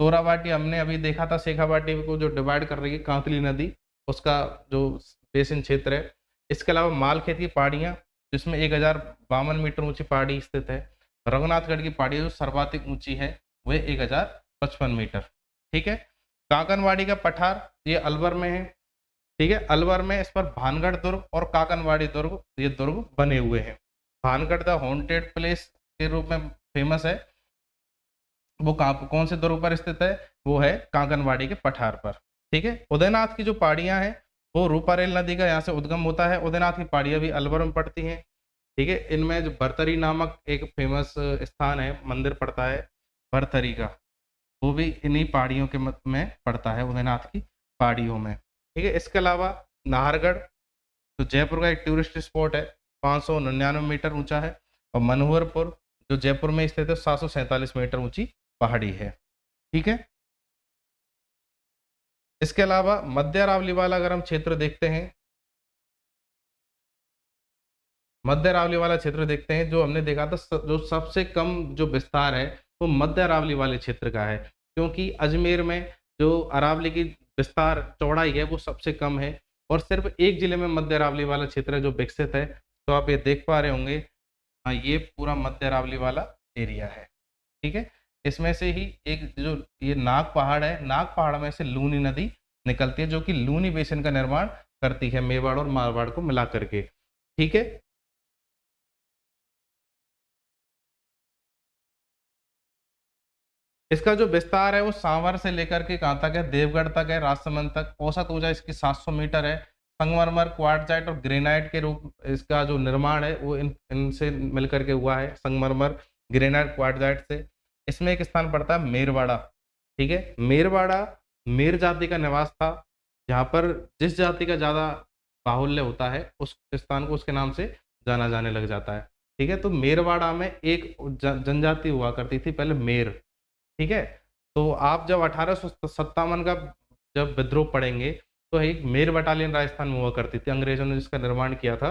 तोरावाटी हमने अभी देखा था, शेखावाटी को जो डिवाइड कर रही है कांतली नदी, उसका जो बेसिन क्षेत्र है। इसके अलावा मालखेत की पहाड़ियां, जिसमें 1052 मीटर ऊंची पहाड़ी स्थित है। रघुनाथगढ़ की पहाड़ी जो सर्वाधिक ऊंची है वह 1055 मीटर। ठीक है, काकनवाड़ी का पठार ये अलवर में है। ठीक है, अलवर में इस पर भानगढ़ दुर्ग और काकनवाड़ी दुर्ग, ये दुर्ग बने हुए हैं। भानगढ़ द हॉन्टेड प्लेस के रूप में फेमस है। वो कौन से दुर्ग पर स्थित है? वो है काकनवाड़ी के पठार पर। ठीक है, उदयनाथ की जो पहाड़ियां हैं वो रूपारेल नदी का यहाँ से उद्गम होता है। उदयनाथ की पहाड़ियां भी अलवर में पड़ती हैं। ठीक है, इनमें जो भरतरी नामक एक फेमस स्थान है, मंदिर पड़ता है भरतरी का, वो भी इन्हीं पहाड़ियों के में पड़ता है, उदयनाथ की पहाड़ियों में। ठीक है, इसके अलावा नाहरगढ़ जो जयपुर का एक टूरिस्ट स्पॉट है, 599 मीटर ऊंचा है। और मनोहरपुर जो जयपुर में स्थित है, 747 मीटर ऊंची पहाड़ी है। ठीक है, इसके अलावा मध्य अरावली वाला अगर हम क्षेत्र देखते हैं, मध्य अरावली वाला क्षेत्र देखते हैं, जो हमने देखा था जो सबसे कम जो विस्तार है वो मध्य अरावली वाले क्षेत्र का है, क्योंकि अजमेर में जो अरावली की विस्तार चौड़ाई है वो सबसे कम है, और सिर्फ एक जिले में मध्य अरावली वाला क्षेत्र है जो विकसित है। तो आप ये देख पा रहे होंगे, हाँ, ये पूरा मध्य अरावली वाला एरिया है। ठीक है, इसमें से ही एक जो ये नाग पहाड़ है, नाग पहाड़ में से लूनी नदी निकलती है, जो कि लूनी बेसिन का निर्माण करती है मेवाड़ और मारवाड़ को मिला करके। ठीक है, इसका जो विस्तार है वो सांवर से लेकर के कहाँ तक है? देवगढ़ तक है, राजसमंद तक। औसत ऊंचाई इसकी 700 मीटर है। संगमरमर, क्वार्टजाइट और ग्रेनाइट के रूप इसका जो निर्माण है वो इनसे मिलकर के हुआ है, संगमरमर, ग्रेनाइट, क्वार्टजाइट से। इसमें एक स्थान पड़ता है मेरवाड़ा। ठीक है, मेरवाड़ा मेर जाति का निवास था, जहाँ पर जिस जाति का ज्यादा बाहुल्य होता है उस स्थान को उसके नाम से जाना जाने लग जाता है। ठीक है, तो मेरवाड़ा में एक जनजाति हुआ करती थी पहले, मेर। ठीक है, तो आप जब 1857 का जब विद्रोह पढ़ेंगे तो एक मेर बटालियन राजस्थान में हुआ करती थी, अंग्रेजों ने जिसका निर्माण किया था।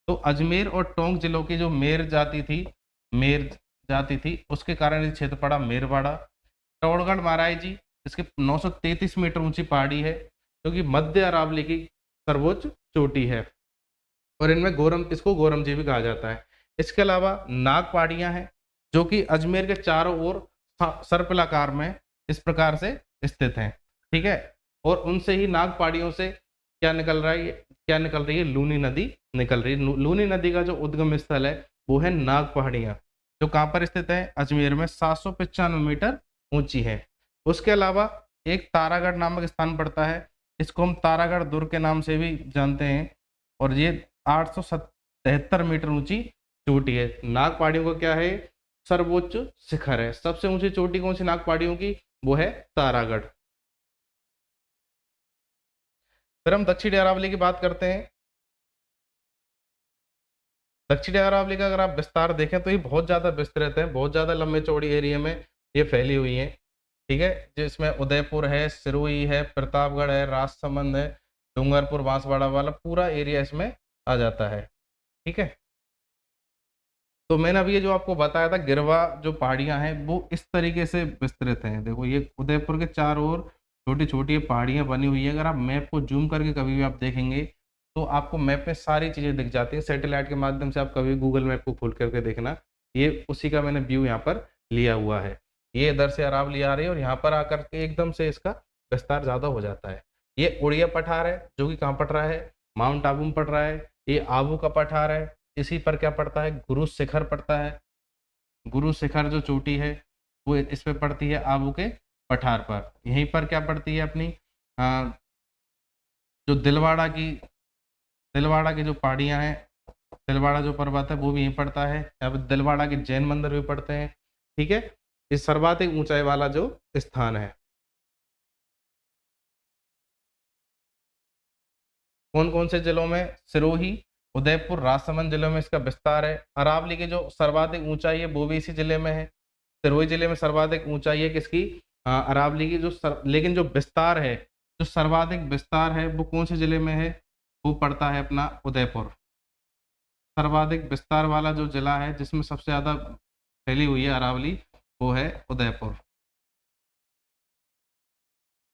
तो अजमेर और टोंक जिलों की जो मेर जाति थी उसके कारण ये क्षेत्र पड़ा मेरवाड़ा। टौड़गढ़ महाराज जी, इसके 933 मीटर ऊंची पहाड़ी है, जो कि मध्य अरावली की सर्वोच्च चोटी है, और इनमें इसको गोरमजी भी कहा जाता है। इसके अलावा नाग पहाड़ियां हैं, जो कि अजमेर के चारों ओर सर्पिलाकार में इस प्रकार से स्थित हैं। ठीक है, और उनसे ही नाग पहाड़ियों से क्या निकल रही है? लूनी नदी निकल रही है। लूनी नदी का जो उद्गम स्थल है वो है नाग पहाड़ियां, जो कहाँ पर स्थित है? अजमेर में, 795 मीटर ऊंची है। उसके अलावा एक तारागढ़ नामक स्थान पड़ता है, इसको हम तारागढ़ दुर्ग के नाम से भी जानते हैं, और ये 873 मीटर ऊंची चोटी है। नाग पहाड़ियों का क्या है? सर्वोच्च शिखर है। सबसे ऊंची चोटी कौन सी नाग पहाड़ियों की? वो है तारागढ़। फिर हम दक्षिणी अरावली की बात करते हैं। दक्षिणी अरावली का अगर आप विस्तार देखें तो ये बहुत ज्यादा विस्तृत है, बहुत ज्यादा लंबे चौड़ी एरिया में ये फैली हुई है। ठीक है, जिसमें उदयपुर है, सिरोही है, प्रतापगढ़ है, राजसमंद है, डूंगरपुर, बांसवाड़ा वाला पूरा एरिया इसमें आ जाता है। ठीक है, तो मैंने अभी ये जो आपको बताया था गिरवा जो पहाड़ियां हैं वो इस तरीके से विस्तृत हैं। देखो, ये उदयपुर के चारों ओर छोटी छोटी पहाड़ियां बनी हुई है। अगर आप मैप को जूम करके कभी भी आप देखेंगे तो आपको मैप में सारी चीजें दिख जाती है। सैटेलाइट के माध्यम से आप कभी गूगल मैप को खोल करके देखना, ये उसी का मैंने व्यू यहाँ पर लिया हुआ है। ये इधर से अरावली आ रही है और यहाँ पर आकर के एकदम से इसका विस्तार ज्यादा हो जाता है। ये उड़िया पठार है, जो कि कहाँ पड़ रहा है? माउंट आबू में पड़ रहा है। ये आबू का पठार है, इसी पर क्या पड़ता है? गुरु शिखर पड़ता है। गुरु शिखर जो चोटी है वो इस पे पड़ती है आबू के पठार पर। यहीं पर क्या पड़ती है अपनी जो दिलवाड़ा की जो पहाड़ियाँ हैं, दिलवाड़ा जो पर्वत है वो भी यहीं पड़ता है। यहाँ पे दिलवाड़ा के जैन मंदिर भी पड़ते हैं। ठीक है, ये सर्वाधिक ऊंचाई वाला जो स्थान है। कौन कौन से जिलों में? सिरोही, उदयपुर, राजसमंद जिलों में इसका विस्तार है। अरावली की जो सर्वाधिक ऊंचाई है वो भी इसी जिले में है। सिरोही जिले में सर्वाधिक ऊंचाई है किसकी? अरावली की। लेकिन जो विस्तार है, जो सर्वाधिक विस्तार है वो कौन से जिले में है? वो पड़ता है अपना उदयपुर। सर्वाधिक विस्तार वाला जो जिला है जिसमें सबसे ज्यादा फैली हुई है अरावली, वो है उदयपुर।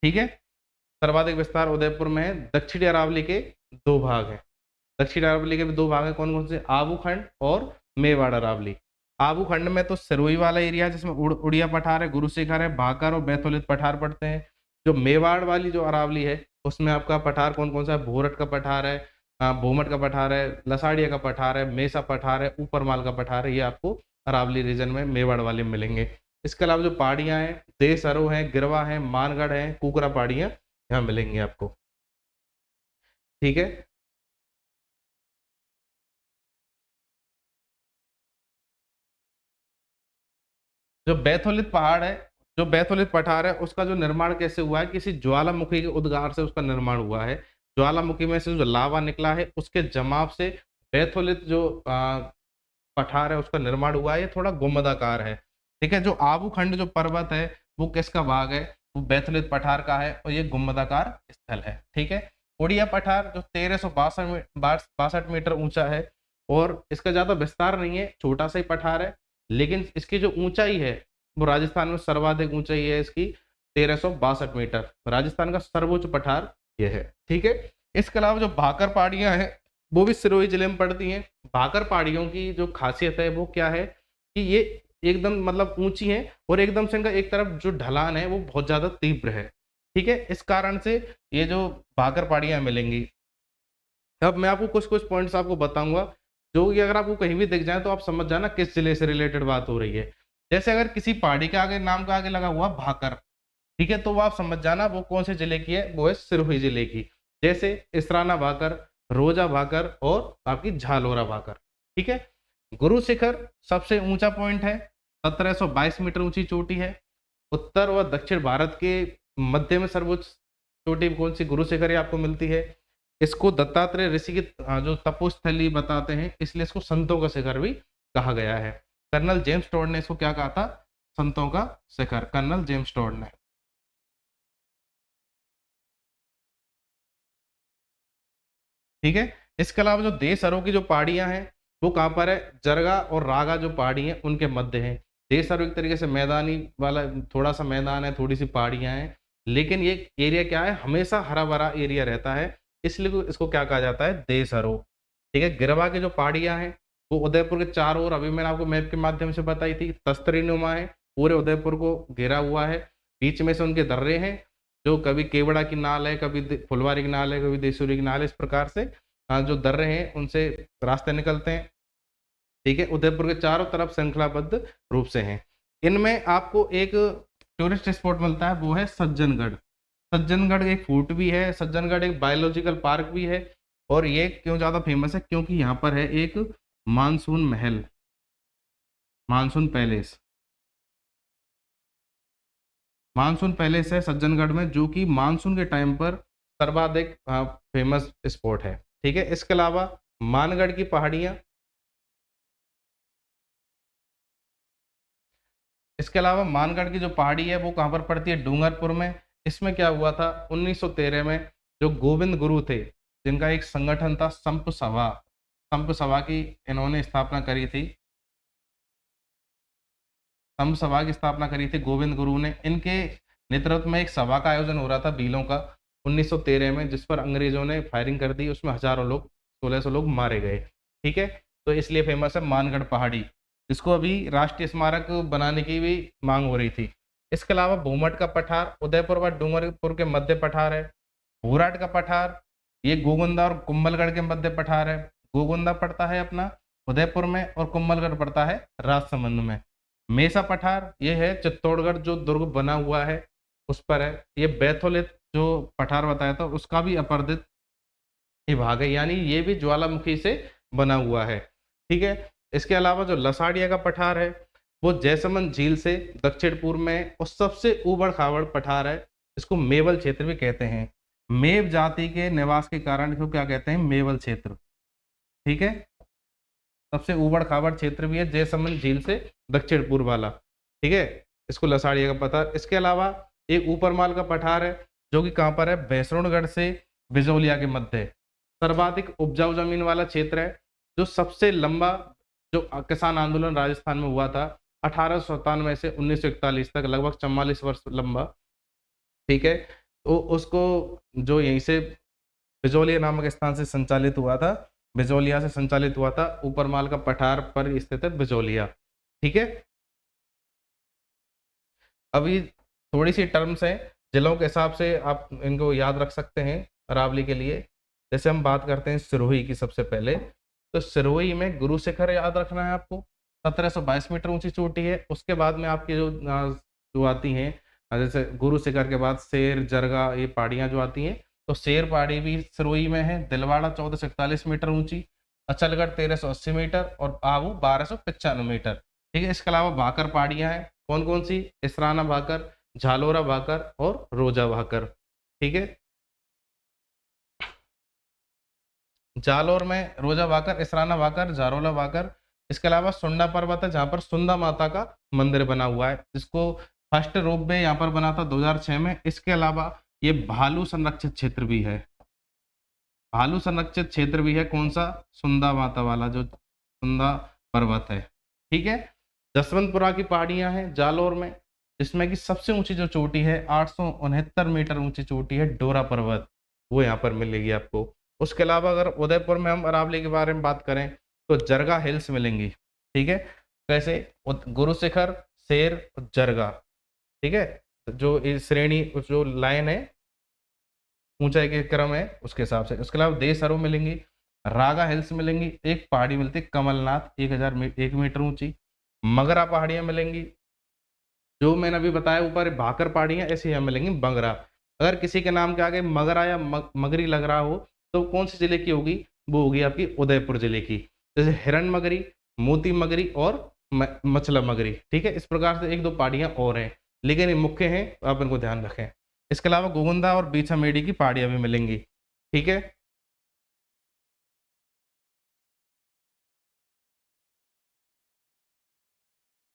ठीक है, सर्वाधिक विस्तार उदयपुर में है। दक्षिणी अरावली के दो भाग हैं। दक्षिण अरावली के भी दो भाग हैं। कौन कौन से? आबू खंड और मेवाड़ अरावली। आबू खंड में तो सिरोही वाला एरिया जिसमें उड़िया पठार है, गुरु शिखर है, भाकर और बैतूलित पठार पड़ते हैं। जो मेवाड़ वाली जो अरावली है उसमें आपका पठार कौन कौन सा है? भोरट का पठार है, भूमट का पठार है, लसाड़िया का पठार है, मेसा पठार है, ऊपरमाल का पठार है। ये आपको अरावली रीजन में मेवाड़ वाले मिलेंगे। इसके अलावा जो पहाड़ियां हैं, देसरो है, गिरवा है, मानगढ़ है, कुकरा पहाड़ियां यहाँ मिलेंगी आपको। ठीक है, जो बैथोलित पहाड़ है, जो बैथोलित पठार है उसका जो निर्माण कैसे हुआ है? किसी ज्वालामुखी के उद्गार से उसका निर्माण हुआ है। ज्वालामुखी में से जो लावा निकला है उसके जमाव से बैथोलित जो पठार है उसका निर्माण हुआ है। ये थोड़ा गुंबदाकार है। ठीक है, जो आबू खंड जो पर्वत है वो किसका भाग है? वो बैथोलित पठार का है और ये गुंबदाकार स्थल है। ठीक है, उड़िया पठार जो 1362 मीटर ऊंचा है और इसका ज्यादा विस्तार नहीं है, छोटा सा ही पठार है। लेकिन इसकी जो ऊंचाई है वो राजस्थान में सर्वाधिक ऊंचाई है इसकी 1362 मीटर। राजस्थान का सर्वोच्च पठार यह है। ठीक है, इसके अलावा जो भाकर पहाड़ियां हैं वो भी सिरोही जिले में पड़ती हैं। भाकर पहाड़ियों की जो खासियत है वो क्या है कि ये एकदम मतलब ऊंची है और एकदम से इनका एक तरफ जो ढलान है वो बहुत ज्यादा तीव्र है। ठीक है, इस कारण से ये जो भाकर पहाड़ियां मिलेंगी। अब मैं आपको कुछ कुछ पॉइंट्स आपको बताऊंगा जो कि अगर आपको कहीं भी दिख जाए तो आप समझ जाना किस जिले से रिलेटेड बात हो रही है। जैसे अगर किसी पहाड़ी के आगे नाम का आगे लगा हुआ भाकर, ठीक है, तो वो आप समझ जाना वो कौन से जिले की है? वो है सिरोही जिले की। जैसे इसराना भाकर, रोजा भाकर और आपकी झालोरा भाकर। ठीक है, गुरु शिखर सबसे ऊंचा पॉइंट है, 1722 मीटर ऊंची चोटी है। उत्तर व दक्षिण भारत के मध्य में सर्वोच्च चोटी कौन सी? गुरु शिखर ही आपको मिलती है। इसको दत्तात्रेय ऋषि की जो तपोस्थली बताते हैं, इसलिए इसको संतों का शिखर भी कहा गया है। कर्नल जेम्स टॉड ने इसको क्या कहा था? संतों का शिखर, कर्नल जेम्स टॉड ने। ठीक है, इसके अलावा जो देसरों की जो पहाड़ियां हैं वो कहाँ पर है? जरगा और रागा जो पहाड़ी हैं उनके मध्य है। देसरो एक तरीके से मैदानी वाला थोड़ा सा मैदान है, थोड़ी सी पहाड़ियां हैं, लेकिन ये एरिया क्या है? हमेशा हरा भरा एरिया रहता है, इसलिए इसको क्या कहा जाता है? देसरो। ठीक है, गिरवा की जो पहाड़ियां हैं वो उदयपुर के चारों ओर, अभी मैंने आपको मैप के माध्यम से बताई थी, तस्तरी नुमा है, पूरे उदयपुर को घेरा हुआ है। बीच में से उनके दर्रे हैं जो कभी केवड़ा की नाल है, कभी फुलवारी की नाल है, कभी देसूरी की नाल है। इस प्रकार से जो दर्रे हैं उनसे रास्ते निकलते हैं। ठीक है, उदयपुर के चारों तरफ श्रृंखलाबद्ध रूप से हैं। इनमें आपको एक टूरिस्ट स्पॉट मिलता है, वो है सज्जनगढ़। सज्जनगढ़ एक फोर्ट भी है, सज्जनगढ़ एक बायोलॉजिकल पार्क भी है। और ये क्यों ज्यादा फेमस है? क्योंकि यहाँ पर है एक मानसून महल, मानसून पैलेस। मानसून पैलेस है सज्जनगढ़ में, जो कि मानसून के टाइम पर सर्वाधिक फेमस स्पॉट है। ठीक है, इसके अलावा मानगढ़ की पहाड़ियां, इसके अलावा मानगढ़ की जो पहाड़ी है वो कहाँ पर पड़ती है? डूंगरपुर में। इसमें क्या हुआ था? 1913 में जो गोविंद गुरु थे, जिनका एक संगठन था संप सभा, संप सभा की इन्होंने स्थापना करी थी। संप सभा की स्थापना करी थी गोविंद गुरु ने। इनके नेतृत्व में एक सभा का आयोजन हो रहा था भीलों का 1913 में, जिस पर अंग्रेजों ने फायरिंग कर दी। उसमें हजारों लोग, 1600 लोग मारे गए। ठीक है, तो इसलिए फेमस है मानगढ़ पहाड़ी, जिसको अभी राष्ट्रीय स्मारक बनाने की भी मांग हो रही थी। इसके अलावा भूमट का पठार उदयपुर व डूंगरपुर के मध्य पठार है। भूराट का पठार ये गोगुंदा और कुंभलगढ़ के मध्य पठार है। गोगुंदा पड़ता है अपना उदयपुर में और कुंभलगढ़ पड़ता है राजसमंद में। मेसा पठार ये है चित्तौड़गढ़ जो दुर्ग बना हुआ है उस पर है। ये बैथोलित जो पठार बताया था उसका भी अपरदित ये भाग है, यानी ये भी ज्वालामुखी से बना हुआ है। ठीक है, इसके अलावा जो लसाड़िया का पठार है वो जैसमंद झील से दक्षिण पूर्व में और सबसे ऊबड़ खाबड़ पठार है। इसको मेवल क्षेत्र भी कहते हैं। मेव जाति के निवास के कारण इसको क्या कहते हैं, मेवल क्षेत्र। ठीक है, सबसे ऊबड़ खाबड़ क्षेत्र भी है जैसमंद झील से दक्षिण पूर्व वाला। ठीक है, इसको लसाड़िया का पठार। इसके अलावा एक ऊपरमाल का पठार है जो कि कहाँ पर है, भैंसरूणगढ़ से बिजौलिया के मध्य सर्वाधिक उपजाऊ जमीन वाला क्षेत्र है। जो सबसे लंबा जो किसान आंदोलन राजस्थान में हुआ था 1897 से 1941 तक, लगभग 44 वर्ष लंबा। ठीक है, तो उसको जो यहीं से बिजौलिया नामक स्थान से संचालित हुआ था, बिजौलिया से संचालित हुआ था। ऊपरमाल का पठार पर स्थित है बिजौलिया। ठीक है, अभी थोड़ी सी टर्म्स हैं जिलों के हिसाब से आप इनको याद रख सकते हैं अरावली के लिए। जैसे हम बात करते हैं सिरोही की सबसे पहले, तो सिरोही में गुरु शिखर याद रखना है आपको, 1722 मीटर ऊंची चोटी है। उसके बाद में आपकी जो आती हैं, जैसे गुरु शिखर के बाद शेर, जरगा, ये पहाड़ियाँ जो आती हैं, तो शेर पहाड़ी भी सिरोही में है। दिलवाड़ा 1441 मीटर ऊंची, अचलगढ़ 1380 मीटर और आबू 1295 मीटर। ठीक है, इसके अलावा भाकर पहाड़ियाँ हैं, कौन कौन सी, इसराना भाकर, झालोरा भाकर और रोजा भाकर। ठीक है, जालौर में रोजा भाकर, इसराना भाकर, झारोला भाकर। इसके अलावा सुंडा पर्वत है जहाँ पर सुंदा माता का मंदिर बना हुआ है, जिसको फर्स्ट रोपवे यहाँ पर बना था 2006 में। इसके अलावा ये भालू संरक्षित क्षेत्र भी है, भालू संरक्षित क्षेत्र भी है। कौन सा, सुंदा माता वाला जो सुंदा पर्वत है। ठीक है, जसवंतपुरा की पहाड़ियां हैं जालौर में, जिसमें कि सबसे ऊंची जो चोटी है 869 मीटर ऊंची चोटी है डोरा पर्वत, वो यहाँ पर मिलेगी आपको। उसके अलावा अगर उदयपुर में हम अरावली के बारे में बात करें तो जरगा हिल्स मिलेंगी। ठीक है, कैसे, गुरु शिखर, शेर, जरगा। ठीक है, जो इस श्रेणी जो लाइन है ऊंचाई के क्रम है उसके हिसाब से। उसके अलावा देसरो मिलेंगी, रागा हिल्स मिलेंगी, एक पहाड़ी मिलती है कमलनाथ 1001 मीटर ऊंची। मगरा पहाड़ियां मिलेंगी, जो मैंने अभी बताया ऊपर भाकर पहाड़ियां, ऐसे यहाँ मिलेंगी बंगरा। अगर किसी के नाम के आगे मगरा या मगरी लग रहा हो तो कौन सी जिले की होगी, वो होगी आपकी उदयपुर जिले की। जैसे हिरण मगरी, मोती मगरी और मछला मगरी। ठीक है, इस प्रकार से एक दो पहाड़ियां और हैं, लेकिन ये मुख्य हैं, आप इनको ध्यान रखें। इसके अलावा गोगुंदा और बीछा मेडी की पहाड़ियां भी मिलेंगी। ठीक है,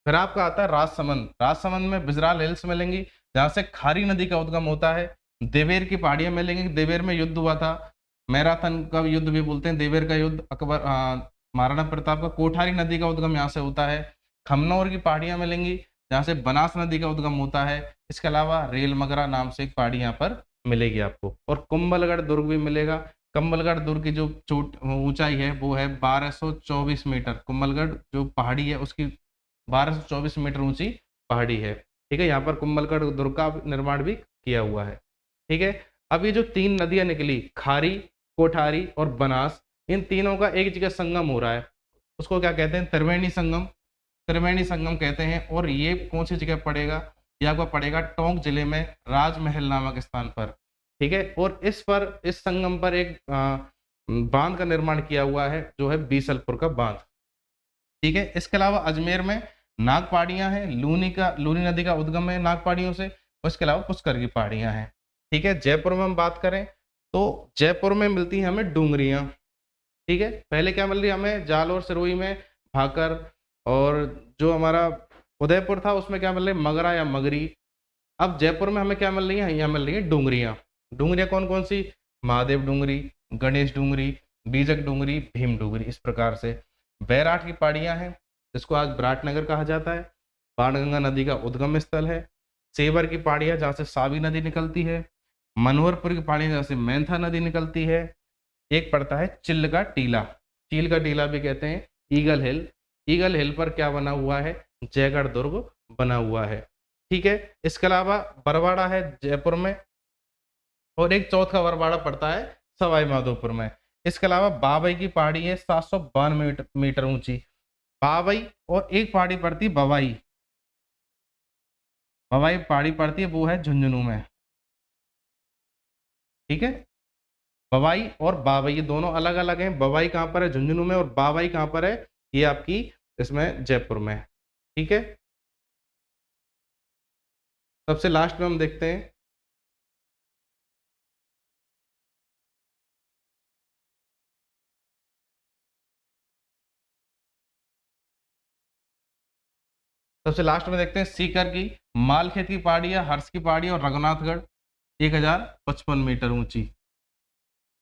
फिर आपका आता है राजसमंद। राजसमंद में बिजराल हिल्स मिलेंगी, जहां से खारी नदी का उद्गम होता है। देवेर की पहाड़ियां मिलेंगी, देवेर में युद्ध हुआ था, मैराथन का युद्ध भी बोलते हैं, देवेर का युद्ध। अकबर महाराणा प्रताप का कोठारी नदी का उद्गम यहाँ से होता है। खमनौर की पहाड़ियां मिलेंगी, जहाँ से बनास नदी का उद्गम होता है। इसके अलावा रेल मगरा नाम से एक पहाड़ी यहाँ पर मिलेगी आपको, और कुंभलगढ़ दुर्ग भी मिलेगा। कुंभलगढ़ दुर्ग की जो चोट ऊंचाई है वो है 1224 मीटर। कुंभलगढ़ जो पहाड़ी है उसकी 1224 मीटर ऊंची पहाड़ी है। ठीक है, यहाँ पर कुंभलगढ़ दुर्ग का निर्माण भी किया हुआ है। ठीक है, अब ये जो तीन नदियां निकली, खारी, कोठारी और बनास, इन तीनों का एक जगह संगम हो रहा है, उसको क्या कहते हैं, त्रिवेणी संगम। त्रिवेणी संगम कहते हैं। और ये कौन सी जगह पड़ेगा, ये आपको पड़ेगा टोंक जिले में राजमहल नामक स्थान पर। ठीक है, और इस संगम पर एक बांध का निर्माण किया हुआ है जो है बीसलपुर का बांध। ठीक है, इसके अलावा अजमेर में नाग पहाड़ियां हैं, लूनी नदी का उद्गम है नाग पहाड़ियों से, और इसके अलावा पुष्कर की पहाड़ियां हैं। ठीक है, जयपुर में हम बात करें तो जयपुर में मिलती हैं हमें डूंगरियां। ठीक है, पहले क्या मिल रही है हमें, जाल और सिरोही में भाकर, और जो हमारा उदयपुर था उसमें क्या मिल रही है, मगरा या मगरी। अब जयपुर में हमें क्या मिल रही है, यहाँ मिल रही है डूंगरियां। डूंगरियां कौन कौन सी, महादेव डूंगरी, गणेश डूंगरी, बीजक डूंगरी, भीम डूंगरी। इस प्रकार से बैराट की पहाड़ियां हैं, जिसको आज विराटनगर कहा जाता है, बाणगंगा नदी का उद्गम स्थल है। सेवर की पहाड़ियां जहाँ से सावी नदी निकलती है। मनोहरपुर की पहाड़ियां जहाँ से मैंथा नदी निकलती है। एक पड़ता है चिल्ल का टीला, चील का टीला भी कहते हैं, ईगल हिल। ईगल हिल पर क्या बना हुआ है, जयगढ़ दुर्ग बना हुआ है। ठीक है, इसके अलावा बरवाड़ा है जयपुर में, और एक चौथा बरवाड़ा पड़ता है सवाई माधोपुर में। इसके अलावा बाबई की पहाड़ी है 752 मीटर ऊंची, बाबई, और एक पहाड़ी पड़ती बवाई, बवाई पहाड़ी पड़ती है वो है झुंझुनू में, ठीक है। बवाई और बावई ये दोनों अलग अलग हैं। बवाई कहाँ पर है? झुंझुनू में। और बावई कहाँ पर है? ये आपकी इसमें जयपुर में है, ठीक है। सबसे लास्ट में हम देखते हैं सबसे लास्ट में देखते हैं सीकर की मालखेत की पहाड़ी है, हर्ष की पहाड़ी और रघुनाथगढ़ 1055 मीटर ऊंची,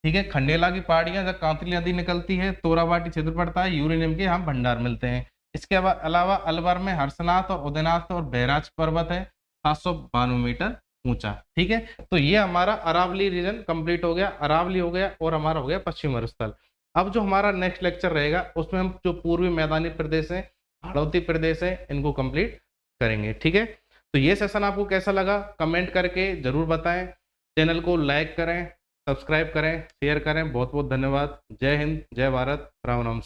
ठीक है। खंडेला की पहाड़ियां जब कांतली नदी निकलती है, तोराबाटी क्षेत्र पड़ता है, यूरेनियम के यहाँ भंडार मिलते हैं। इसके अलावा अलवर में हर्षनाथ और उदयनाथ और बैराज पर्वत है 792 मीटर ऊंचा, ठीक है। तो ये हमारा अरावली रीजन कंप्लीट हो गया, अरावली हो गया और हमारा हो गया पश्चिम मरुस्थल। अब जो हमारा नेक्स्ट लेक्चर रहेगा उसमें हम जो पूर्वी मैदानी प्रदेश है, हाड़ौती प्रदेश है, इनको कंप्लीट करेंगे, ठीक है। तो ये सेशन आपको कैसा लगा कमेंट करके जरूर बताएं। चैनल को लाइक करें, सब्सक्राइब करें, शेयर करें। बहुत बहुत धन्यवाद। जय हिंद, जय भारत, राम राम।